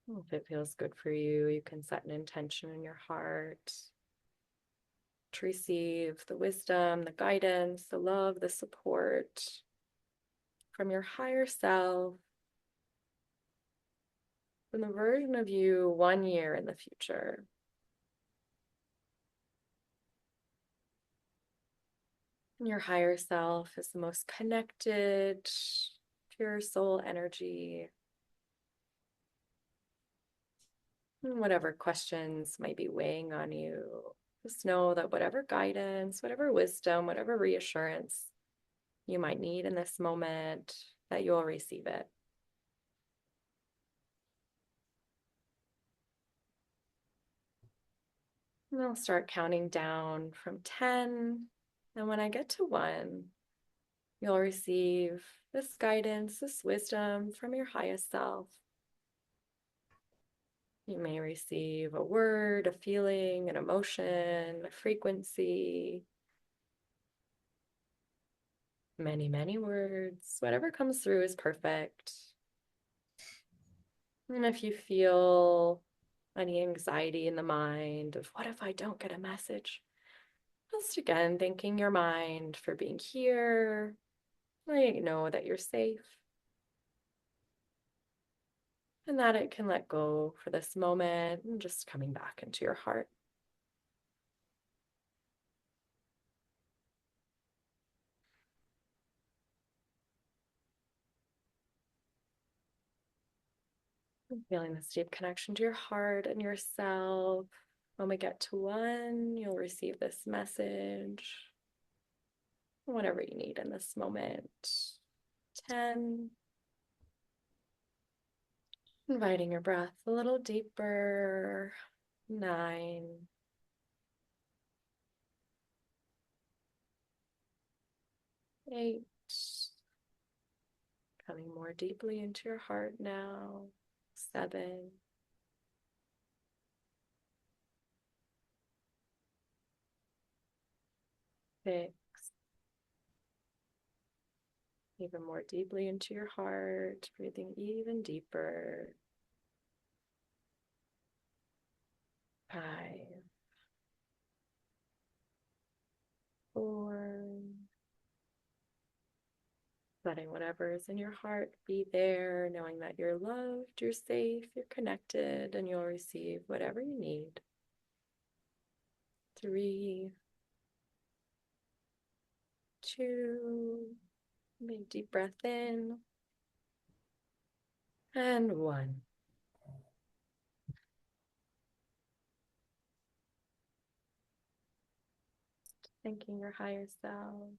If it feels good for you, you can set an intention in your heart to receive the wisdom, the guidance, the love, the support from your higher self, from the version of you 1 year in the future. And your higher self is the most connected, pure soul energy. And whatever questions might be weighing on you, just know that whatever guidance, whatever wisdom, whatever reassurance you might need in this moment, that you'll receive it. And I'll start counting down from 10, And when I get to 1, you'll receive this guidance, this wisdom from your highest self. You may receive a word, a feeling, an emotion, a frequency, many, many words. Whatever comes through is perfect. And if you feel any anxiety in the mind of what if I don't get a message, just again thanking your mind for being here, letting it know that you're safe and that it can let go for this moment and just coming back into your heart. Feeling this deep connection to your heart and yourself. When we get to 1, you'll receive this message, whatever you need in this moment. 10, inviting your breath a little deeper. 9, 8, coming more deeply into your heart now. 7, 6, even more deeply into your heart, breathing even deeper. 5, 4, letting whatever is in your heart be there, knowing that you're loved, you're safe, you're connected, and you'll receive whatever you need. 3, 2, big deep breath in, and 1. Thanking your higher self.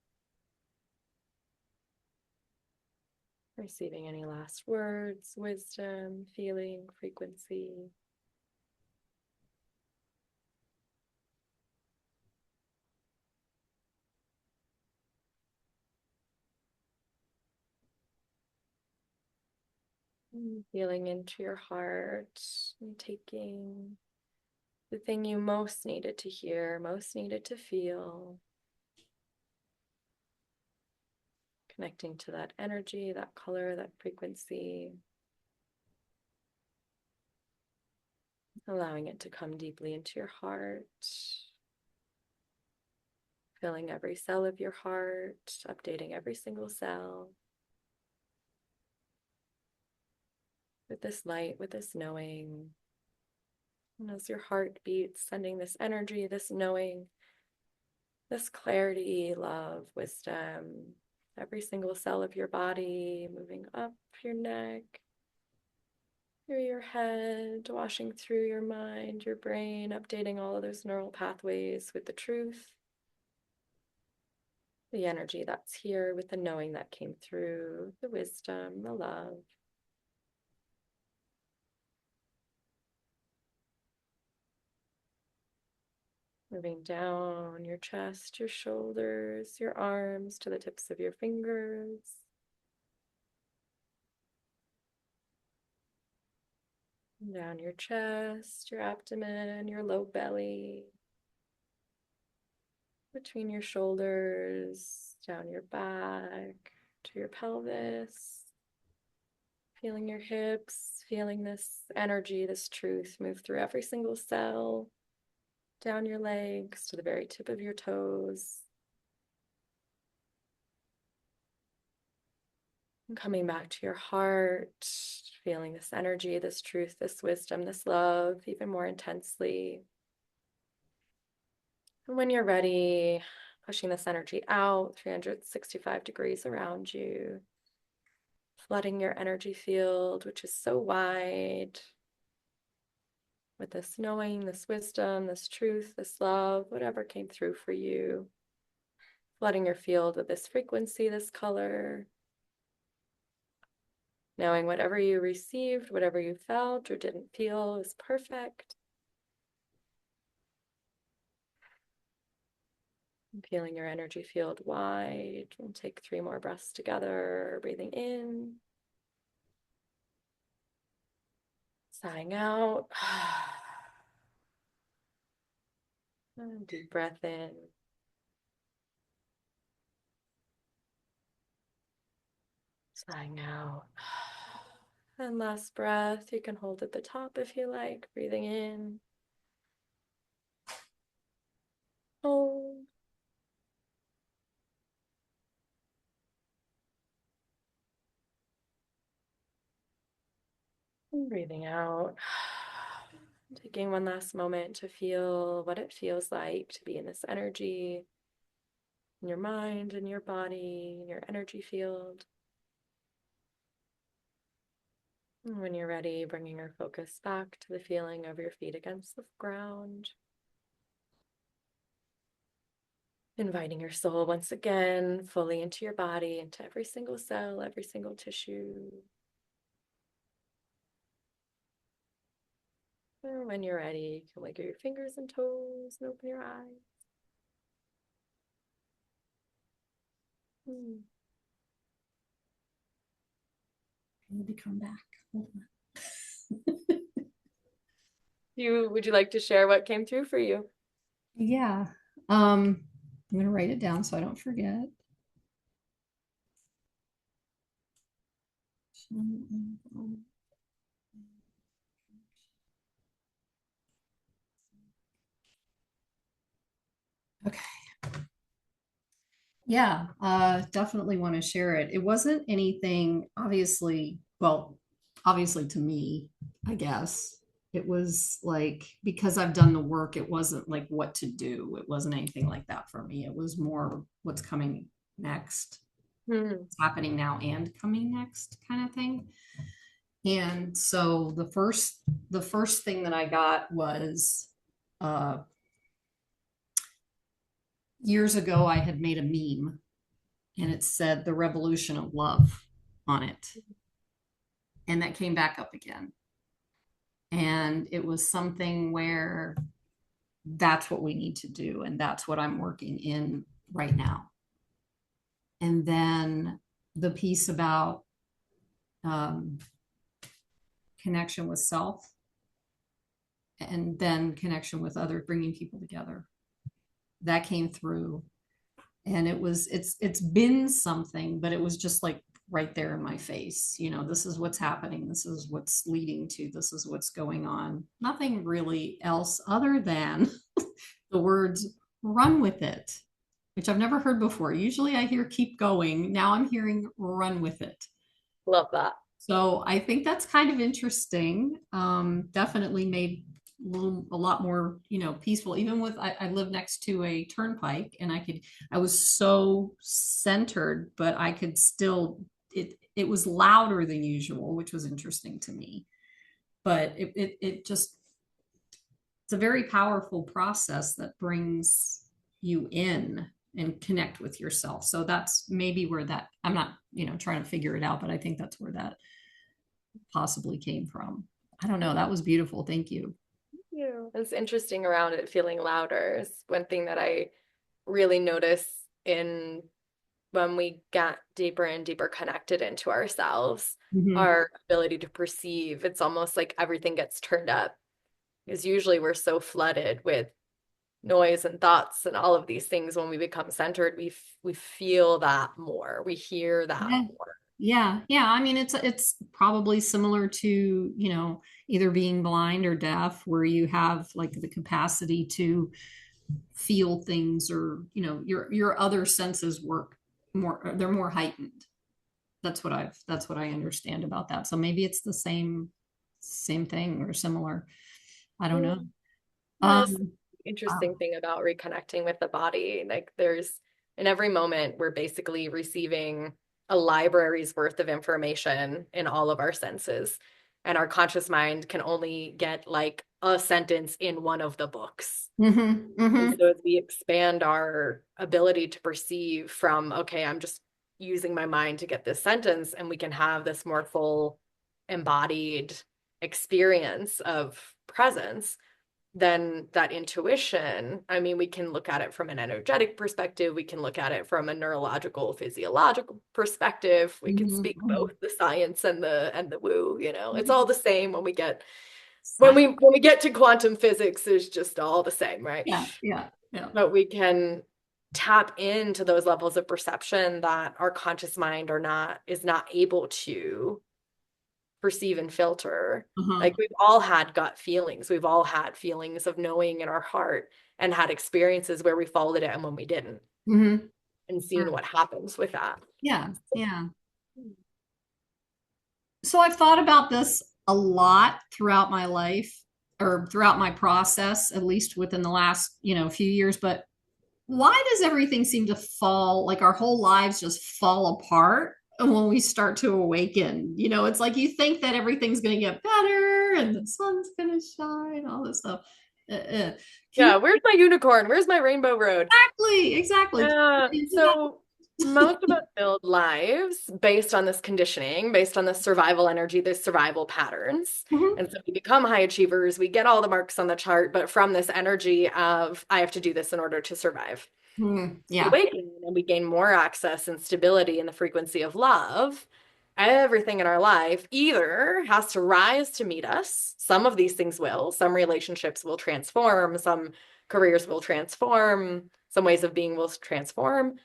Receiving any last words, wisdom, feeling, frequency. Feeling into your heart and taking the thing you most needed to hear, most needed to feel. Connecting to that energy, that color, that frequency. Allowing it to come deeply into your heart. Filling every cell of your heart, updating every single cell. With this light, with this knowing. And as your heart beats, sending this energy, this knowing, this clarity, love, wisdom, every single cell of your body, moving up your neck, through your head, washing through your mind, your brain, updating all of those neural pathways with the truth, the energy that's here, with the knowing that came through, the wisdom, the love. Moving down your chest, your shoulders, your arms to the tips of your fingers. Down your chest, your abdomen, your low belly. Between your shoulders, down your back, to your pelvis. Feeling your hips, feeling this energy, this truth move through every single cell. Down your legs to the very tip of your toes. And coming back to your heart, feeling this energy, this truth, this wisdom, this love even more intensely. And when you're ready, pushing this energy out 365 degrees around you, flooding your energy field, which is so wide, with this knowing, this wisdom, this truth, this love, whatever came through for you. Flooding your field with this frequency, this color. Knowing whatever you received, whatever you felt or didn't feel is perfect. Feeling your energy field wide. We'll take 3 more breaths together. Breathing in. Sighing out. And deep breath in. Sighing out. And last breath, you can hold at the top if you like. Breathing in. Hold. And breathing out. Taking one last moment to feel what it feels like to be in this energy, in your mind, in your body, in your energy field. And when you're ready, bringing your focus back to the feeling of your feet against the ground. Inviting your soul once again fully into your body, into every single cell, every single tissue. And when you're ready, you can wiggle your fingers and toes and open your eyes. I need to come back. Hold on. Would you like to share what came through for you? Yeah. I'm going to write it down so I don't forget. Okay. Yeah, definitely want to share it. It wasn't anything, obviously, well, obviously to me, I guess. It was like, because I've done the work, it wasn't like what to do. It wasn't anything like that for me. It was more what's coming next, what's happening now and coming next kind of thing. And so the first thing that I got was years ago I had made a meme and it said the revolution of love on it. And that came back up again. And it was something where that's what we need to do. And that's what I'm working in right now. And then the piece about connection with self and then connection with others, bringing people together. That came through. And it's been something, but it was just like right there in my face. This is what's happening. This is what's leading to, this is what's going on. Nothing really else other than the words run with it, which I've never heard before. Usually I hear keep going. Now I'm hearing run with it. Love that. So I think that's kind of interesting. Definitely made a lot more, peaceful. Even with I live next to a turnpike, and I was so centered, but I could still it was louder than usual, which was interesting to me. But it just it's a very powerful process that brings you in and connect with yourself. So that's maybe where that I'm not, trying to figure it out, but I think that's where that possibly came from. I don't know. That was beautiful. Thank you. It's interesting around it feeling louder is one thing that I really notice in when we get deeper and deeper connected into ourselves, our ability to perceive. It's almost like everything gets turned up because usually we're so flooded with noise and thoughts and all of these things. When we become centered, we feel that more, we hear that Yeah. more. Yeah. I mean, it's probably similar to, either being blind or deaf, where you have like the capacity to feel things, or, your other senses work more, they're more heightened. That's what I understand about that. So maybe it's the same thing or similar. I don't know. Yes. Um, Interesting thing about reconnecting with the body. Like there's in every moment, we're basically receiving a library's worth of information in all of our senses. And our conscious mind can only get like a sentence in one of the books. And so as we expand our ability to perceive from, okay, I'm just using my mind to get this sentence, and we can have this more full embodied experience of presence, then that intuition, I mean, we can look at it from an energetic perspective. We can look at it from a neurological, physiological perspective. We can speak both the science and the woo, you know, it's all the same when we get to quantum physics, it's just all the same, right? Yeah. But we can tap into those levels of perception that our conscious mind is not able to perceive and filter. Like we've all had gut feelings. We've all had feelings of knowing in our heart and had experiences where we followed it and when we didn't, and seeing what happens with that. Yeah. So I've thought about this a lot throughout my life, or throughout my process, at least within the last, few years. But why does everything seem to fall, like our whole lives just fall apart when we start to awaken? It's like you think that everything's going to get better and the sun's going to shine, all this stuff. Where's my unicorn? Where's my rainbow road? Exactly. So most of us build lives based on this conditioning, based on the survival energy, the survival patterns. And so we become high achievers, we get all the marks on the chart, but from this energy of, I have to do this in order to survive. We awaken and we gain more access and stability in the frequency of love. Everything in our life either has to rise to meet us. Some of these things will. Some relationships will transform. Some careers will transform. Some ways of being will transform.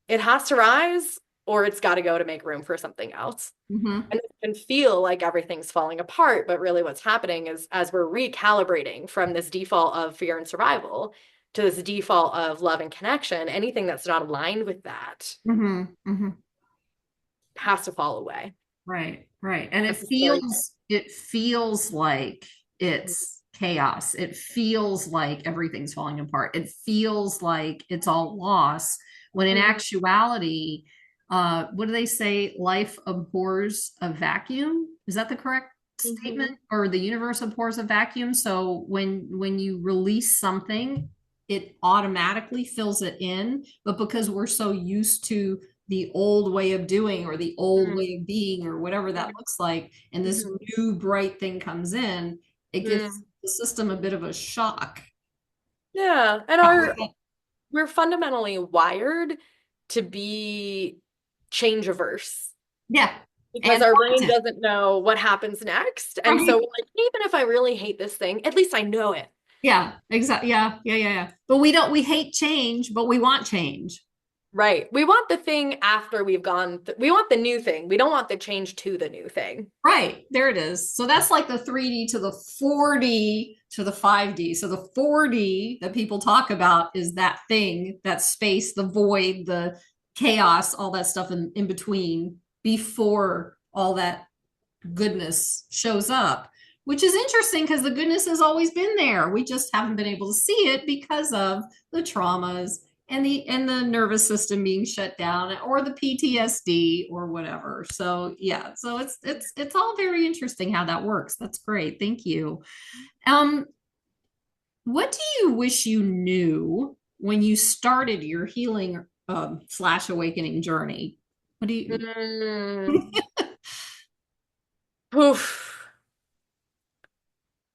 It has to rise, or it's got to go to make room for something else. And it can feel like everything's falling apart, but really what's happening is, as we're recalibrating from this default of fear and survival to this default of love and connection, anything that's not aligned with that has to fall away. Right. And it feels like it's chaos. It feels like everything's falling apart. It feels like it's all lost, when in actuality, what do they say? Life abhors a vacuum. Is that the correct statement? Or the universe abhors a vacuum? So when you release something, it automatically fills it in. But because we're so used to the old way of doing, or the old way of being, or whatever that looks like, and this new bright thing comes in, it gives the system a bit of a shock. Yeah. And we're fundamentally wired to be change averse. Yeah. Because our brain doesn't know what happens next. And so like, even if I really hate this thing, at least I know it. Yeah, exactly. Yeah. But we hate change, but we want change. Right. We want the thing after we've gone, we want the new thing. We don't want the change to the new thing. Right. There it is. So that's like the 3D to the 4D to the 5D. So the 4D that people talk about is that thing, that space, the void, the chaos, all that stuff in between, before all that goodness shows up, which is interesting because the goodness has always been there. We just haven't been able to see it because of the traumas and the nervous system being shut down, or the PTSD, or whatever. So yeah, so it's all very interesting how that works. That's great. Thank you. What do you wish you knew when you started your healing / awakening journey? What do you Oof.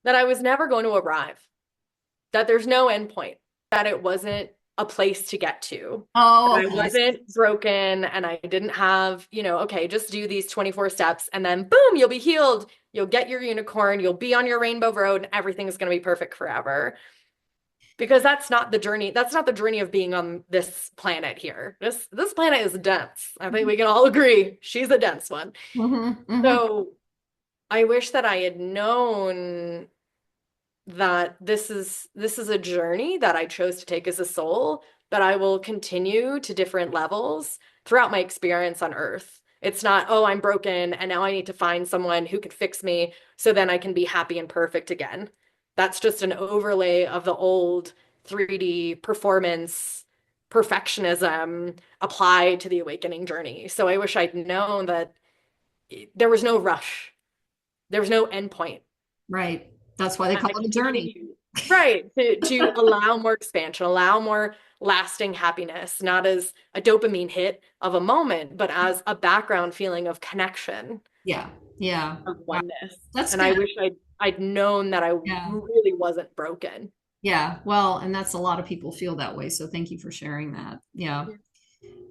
That I was never going to arrive, that there's no end point, that it wasn't a place to get to. Oh, I wasn't broken, and I didn't have, okay, just do these 24 steps and then boom, you'll be healed. You'll get your unicorn, you'll be on your rainbow road, and everything is going to be perfect forever. Because that's not the journey. That's not the journey of being on this planet here. This planet is dense. I think we can all agree. She's a dense one. So I wish that I had known that this is a journey that I chose to take as a soul, that I will continue to different levels throughout my experience on Earth. It's not, oh, I'm broken and now I need to find someone who can fix me so then I can be happy and perfect again. That's just an overlay of the old 3D performance perfectionism applied to the awakening journey. So I wish I'd known that there was no rush. There was no endpoint. Right. That's why they call it a journey. Right. To allow more expansion, allow more lasting happiness, not as a dopamine hit of a moment, but as a background feeling of connection. Yeah. Yeah. of Wow. oneness. That's And I good. wish I'd known that I Yeah. really wasn't broken. Yeah. Well, and that's a lot of people feel that way. So thank you for sharing that. Yeah.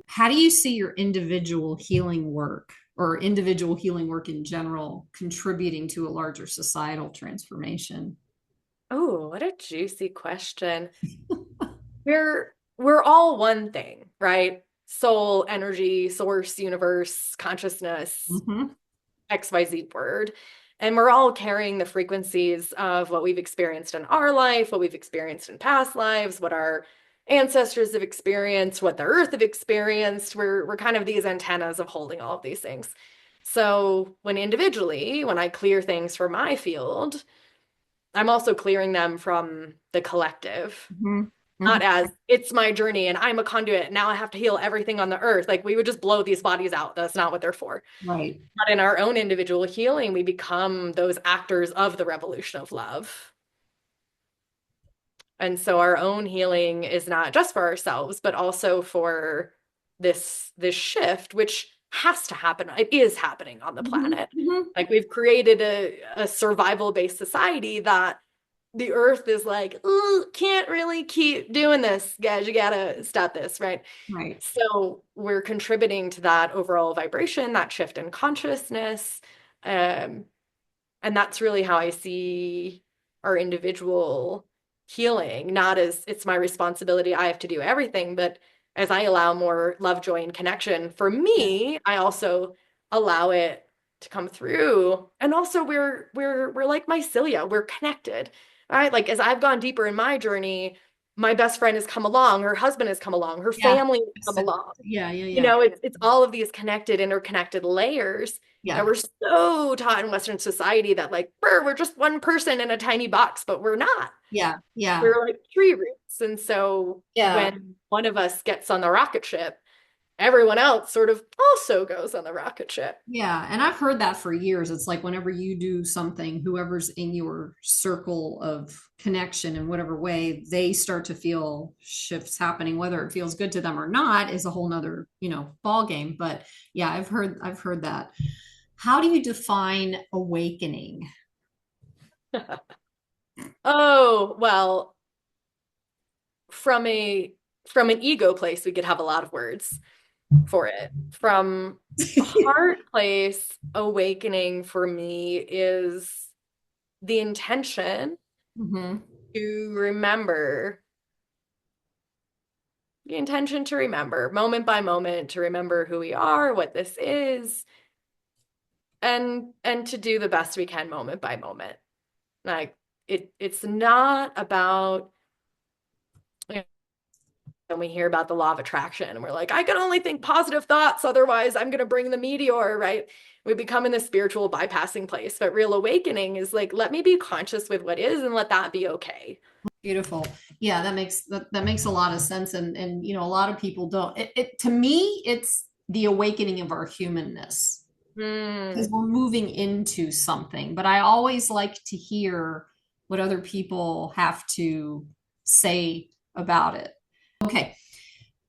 How do you see your individual healing work or individual healing work in general contributing to a larger societal transformation? Oh, what a juicy question. We're all one thing, right? Soul, energy, source, universe, consciousness, Hmm. XYZ word. And we're all carrying the frequencies of what we've experienced in our life, what we've experienced in past lives, what our ancestors have experienced, what the earth have experienced. We're kind of these antennas of holding all of these things. So when I clear things for my field, I'm also clearing them from the collective. Hmm. Hmm. Not as it's my journey and I'm a conduit. Now I have to heal everything on the earth. Like we would just blow these bodies out. That's not what they're for. Right. But in our own individual healing, we become those actors of the revolution of love. And so our own healing is not just for ourselves, but also for this shift, which has to happen. It is happening on the Hmm. planet. Hmm. Like we've created a survival-based society that the earth is like, "Ooh, can't really keep doing this, guys. You gotta stop this, right?" Right. So we're contributing to that overall vibration, that shift in consciousness. Um, and that's really how I see our individual healing, not as it's my responsibility, I have to do everything, but as I allow more love, joy, and connection for Yeah. me, I also allow it to come through. And also we're like mycelia, we're connected. Right? Like as I've gone deeper in my journey, my best friend has come along, her husband has come along, her Yeah. family has come along. Yeah. Yeah. You Yeah. know, it's all of these connected, interconnected layers that Yeah. we're so taught in Western society that like, we're just one person in a tiny box, but we're not. Yeah. Yeah. We're like tree roots. And so Yeah. when one of us gets on the rocket ship, everyone else sort of also goes on the rocket ship. Yeah, and I've heard that for years. It's like whenever you do something, whoever's in your circle of connection in whatever way, they start to feel shifts happening. Whether it feels good to them or not is a whole nother, ball game. But yeah, I've heard that. How do you define awakening? Oh, well, from a from an ego place, we could have a lot of words for it. From a heart place, awakening for me is the intention Hmm. to remember, the intention to remember moment by moment, to remember who we are, what this is, and to do the best we can moment by moment. Like it's not about, when we hear about the law of attraction and we're like, I can only think positive thoughts, otherwise I'm going to bring the meteor, right? We become in this spiritual bypassing place. But real awakening is like, let me be conscious with what is and let that be okay. Beautiful. Yeah, that makes a lot of sense. And a lot of people don't. To me, it's the awakening of our humanness because Hmm. we're moving into something. But I always like to hear what other people have to say about it. Okay.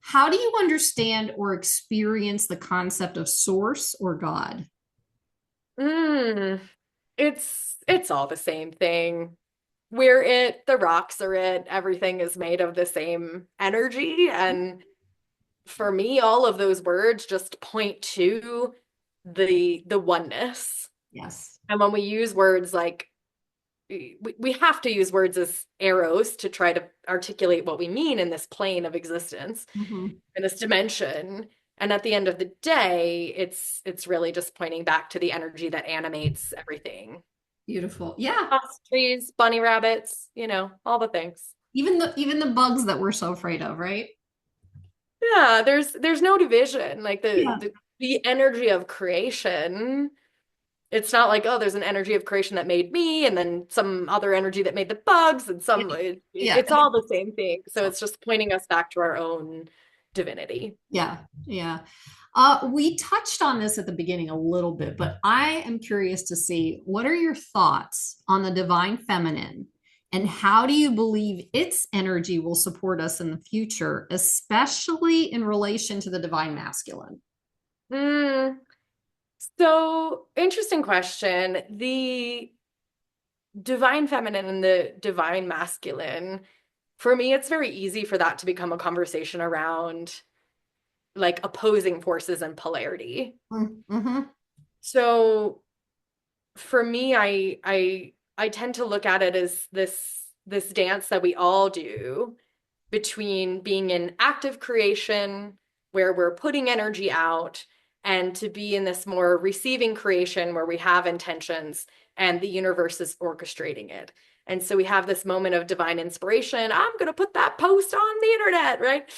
How do you understand or experience the concept of source or God? Hmm. It's all the same thing. We're it, the rocks are it, everything is made of the same energy. And for me, all of those words just point to the oneness. Yes. And when we use words like, we have to use words as arrows to try to articulate what we mean in this plane of existence, Mhm. in this dimension. And at the end of the day, it's really just pointing back to the energy that animates everything. Beautiful. Yeah. Us, trees, bunny rabbits, all the things. Even the bugs that we're so afraid of, right? Yeah, there's no division. Like Yeah. the energy of creation, it's not like, oh, there's an energy of creation that made me, and then some other energy that made the bugs, and Yeah. Yeah. it's all the same thing. So it's just pointing us back to our own divinity. Yeah. Yeah. We touched on this at the beginning a little bit, but I am curious to see what are your thoughts on the divine feminine and how do you believe its energy will support us in the future, especially in relation to the divine masculine? Mm. So, interesting question. The divine feminine and the divine masculine, for me, it's very easy for that to become a conversation around like opposing forces and polarity. Mm-hmm. So, for me, I tend to look at it as this dance that we all do between being in active creation where we're putting energy out and to be in this more receiving creation where we have intentions and the universe is orchestrating it. And so we have this moment of divine inspiration. I'm going to put that post on the internet, right?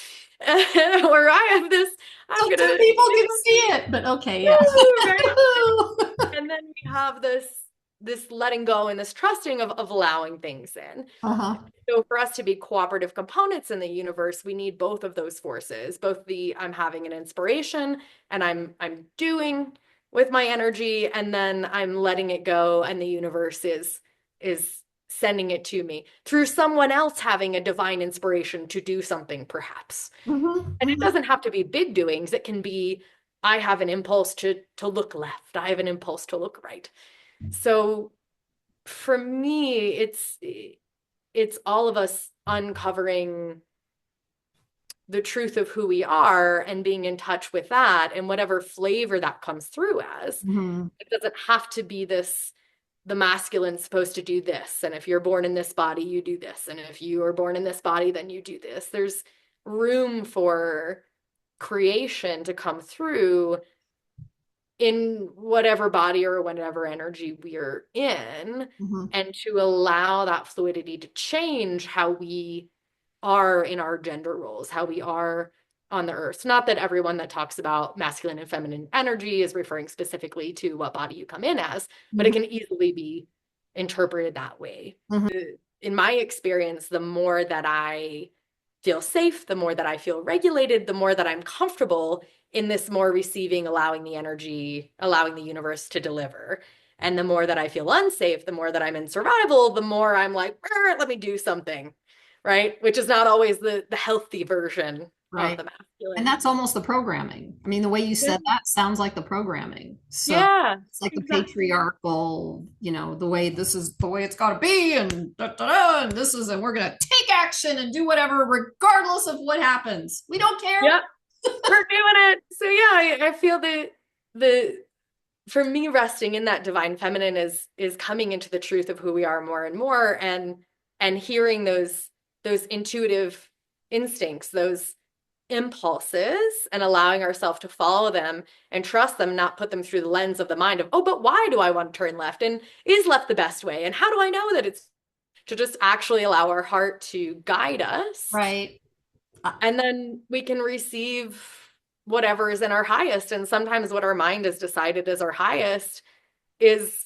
Or I have this, So I'm going two to, people can see it, but okay, yeah. right? And then we have this letting go and this trusting of allowing things in. Uh-huh. So for us to be cooperative components in the universe, we need both of those forces, both the I'm having an inspiration and I'm doing with my energy, and then I'm letting it go and the universe is sending it to me through someone else having a divine inspiration to do something perhaps. Mm-hmm. And it Mm-hmm. doesn't have to be big doings. It can be I have an impulse to look left. I have an impulse to look right. So for me, it's all of us uncovering the truth of who we are and being in touch with that and whatever flavor that comes through as. Mm-hmm. It doesn't have to be this, the masculine's supposed to do this. And if you're born in this body, you do this. And if you are born in this body, then you do this. There's room for creation to come through in whatever body or whatever energy we're in, Mm-hmm. and to allow that fluidity to change how we are in our gender roles, how we are on the earth. Not that everyone that talks about masculine and feminine energy is referring specifically to what body you come in as, but it can easily be interpreted that way. Mm-hmm. In my experience, the more that I feel safe, the more that I feel regulated, the more that I'm comfortable in this more receiving, allowing the energy, allowing the universe to deliver. And the more that I feel unsafe, the more that I'm in survival, the more I'm like, let me do something, right? Which is not always the healthy version of Right. the And masculine. that's almost the programming. I mean, the way you Yeah, said that sounds like the programming. So yeah, it's like the exactly. patriarchal, the way this is the way it's got to be, and da, da, da, and this is, and we're going to take action and do whatever, regardless of what happens. We don't care. Yeah, we're doing it. So yeah, I feel that the for me, resting in that divine feminine is coming into the truth of who we are more and more, and hearing those intuitive instincts, those impulses, and allowing ourselves to follow them and trust them, not put them through the lens of the mind of, oh, but why do I want to turn left? And is left the best way? And how do I know that it's to just actually allow our heart to guide us, Right. and then we can receive whatever is in our highest. And sometimes what our mind has decided is our highest is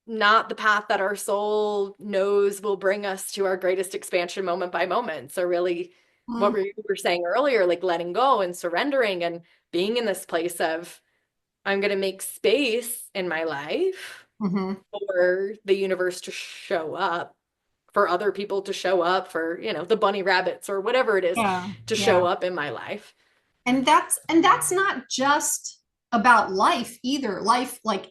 not the path that our soul knows will bring us to our greatest expansion moment by moment. So really what Mm-hmm. we were saying earlier, like letting go and surrendering and being in this place of I'm going to make space in my life Mm-hmm. for the universe to show up, for other people to show up, for, the bunny rabbits or whatever it is Yeah. to show Yeah. up in my life. And that's not just about life either. Life like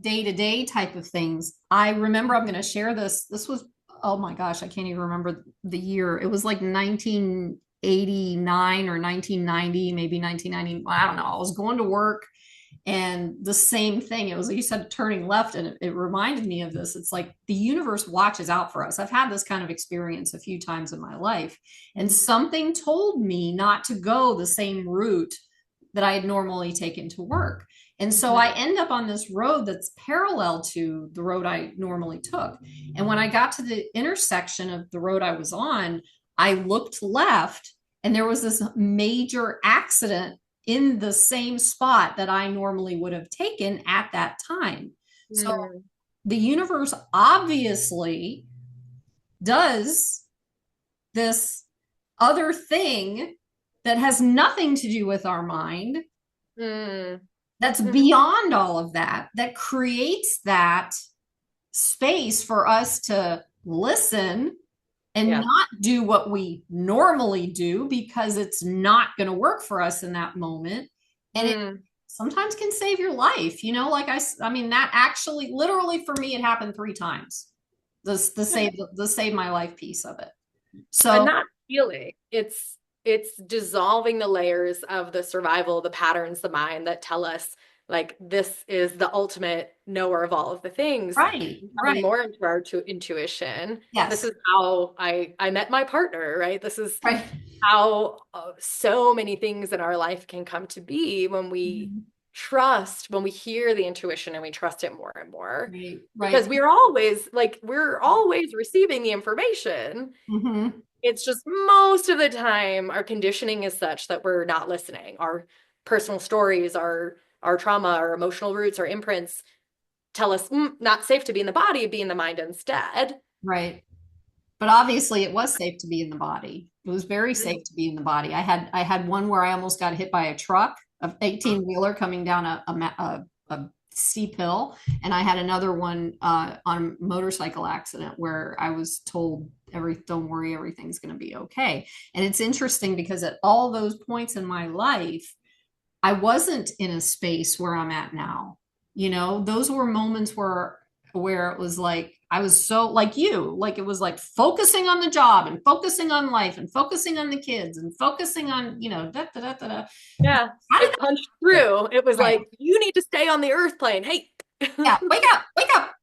day-to-day type of things. I remember, I'm going to share this. This was, oh my gosh, I can't even remember the year. It was like 1989 or 1990, maybe 1990. I don't know. I was going to work, and the same thing. It was like you said, turning left, and it reminded me of this. It's like the universe watches out for us. I've had this kind of experience a few times in my life, and something told me not to go the same route that I had normally taken to work. And so I end up on this road that's parallel to the road I normally took. And when I got to the intersection of the road I was on, I looked left, and there was this major accident in the same spot that I normally would have taken at that time. So Mm, the universe obviously does this other thing that has nothing to do with our mind, mm, that's mhm. beyond all of that, that creates that space for us to listen and Yeah. not do what we normally do because it's not going to work for us in that moment. And Mm. sometimes can save your life. You know, like I mean, that actually, literally for me, it happened 3 times. The save my life piece of it. But So not healing. It's dissolving the layers of the survival, the patterns, the mind that tell us like this is the ultimate knower of all of the things. right, Coming right, more into our intuition. This yes, is how I met my partner, right? This is right. how so many things in our life can come to be when we Mhm. trust, when we hear the intuition and we trust it more and more. Right, Because right. we're always receiving the information. Hmm. It's just most of the time our conditioning is such that we're not listening. Our personal stories, our trauma, our emotional roots, our imprints tell us not safe to be in the body, be in the mind instead. Right. But obviously it was safe to be in the body. It was very Mhm. safe to be in the body. I had one where I almost got hit by a truck, of 18-wheeler coming down a steep hill, and I had another one on a motorcycle accident where I was told don't worry, everything's going to be okay. And it's interesting because at all those points in my life, I wasn't in a space where I'm at now. You know, those were moments where it was like I was so like you, like it was like focusing on the job and focusing on life and focusing on the kids and focusing on, da da da da da. Yeah, How did it punched through. It was that, right? like, you need to stay on the earth plane. Hey. Yeah, wake up.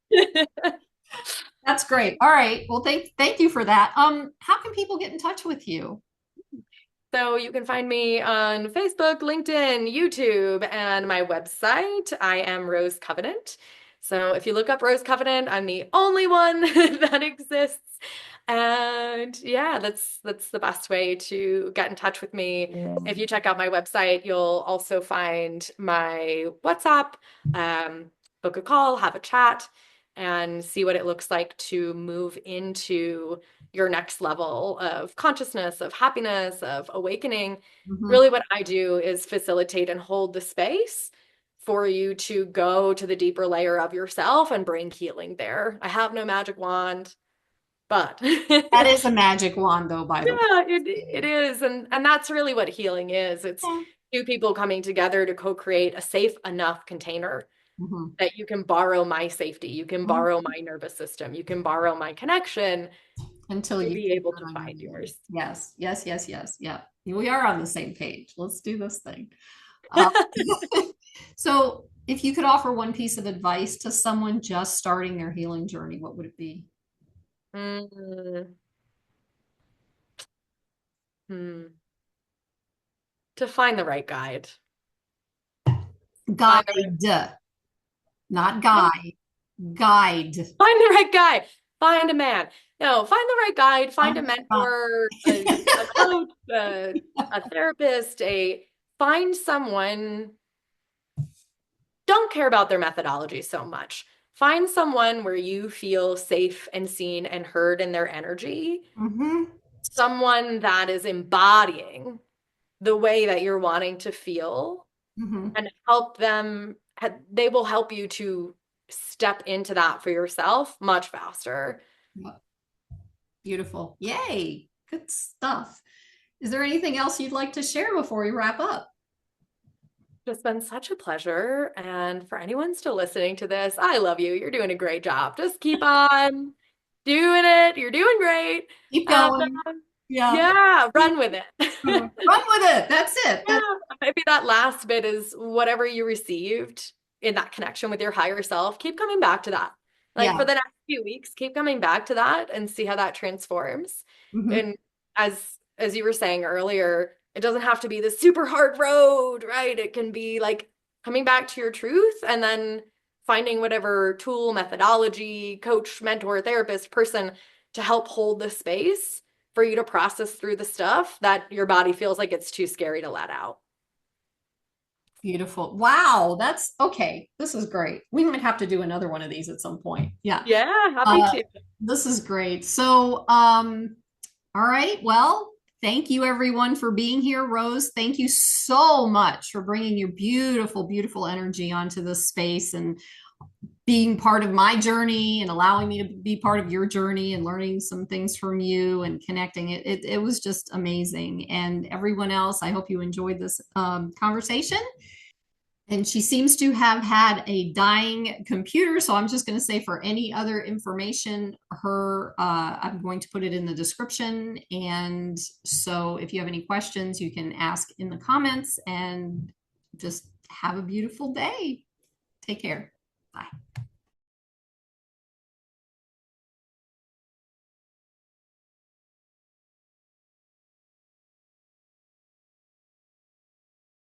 That's great. All right. Well, thank you for that. How can people get in touch with you? So you can find me on Facebook, LinkedIn, YouTube, and my website. I am Rose Covenant. So if you look up Rose Covenant, I'm the only one that exists. And yeah, that's the best way to get in touch with me. If you check out my website, you'll also find my WhatsApp, book a call, have a chat, and see what it looks like to move into your next level of consciousness, of happiness, of awakening. Mhm. Really, what I do is facilitate and hold the space for you to go to the deeper layer of yourself and bring healing there. I have no magic wand, but That yeah, is a magic wand, though, by the way. it is. And that's really what healing is. It's Yeah. two people coming together to co-create a safe enough container Mhm. that you can borrow my safety, you can Mhm. borrow my nervous system, you can borrow my connection Until to you be figure able it to on find your own. yours. Yes, yes, yes, yes. Yeah. We are on the same page. Let's do this thing. Uh, so, if you could offer one piece of advice to someone just starting their healing journey, what would it be? Mm, hmm. To find the right guide. Find the right, Guide, not find, guy, guide. find the right guide. Find a man. No, find the right guide. Find a Find- uh, mentor, a coach, a therapist, find someone. Don't care about their methodology so much. Find someone where you feel safe and seen and heard in their energy. Mhm. Someone that is embodying the way that you're wanting to feel Mhm. and help them. They will help you to step into that for yourself much faster. Yeah. Beautiful. Yay. Good stuff. Is there anything else you'd like to share before we wrap up? It's been such a pleasure. And for anyone still listening to this, I love you. You're doing a great job. Just keep on doing it. You're doing great. Keep And going. Yeah. yeah, run with it. Run with it. That's it. Yeah, maybe that last bit is whatever you received in that connection with your higher self. Keep coming back to that. Like for Yeah. the next few weeks, keep coming back to that and see how that transforms. Mhm. And as you were saying earlier, it doesn't have to be the super hard road, right? It can be like coming back to your truth and then finding whatever tool, methodology, coach, mentor, therapist, person to help hold the space for you to process through the stuff that your body feels like it's too scary to let out. Beautiful. Wow. That's okay. This is great. We might have to do another one of these at some point. Yeah. Yeah, happy Uh, to. this is great. So, all right. Well, thank you everyone for being here. Rose, thank you so much for bringing your beautiful, beautiful energy onto this space and being part of my journey and allowing me to be part of your journey and learning some things from you and connecting. It was just amazing. And everyone else, I hope you enjoyed this conversation. And she seems to have had a dying computer. So I'm just going to say for any other information, I'm going to put it in the description. And so if you have any questions, you can ask in the comments, and just have a beautiful day. Take care. Bye.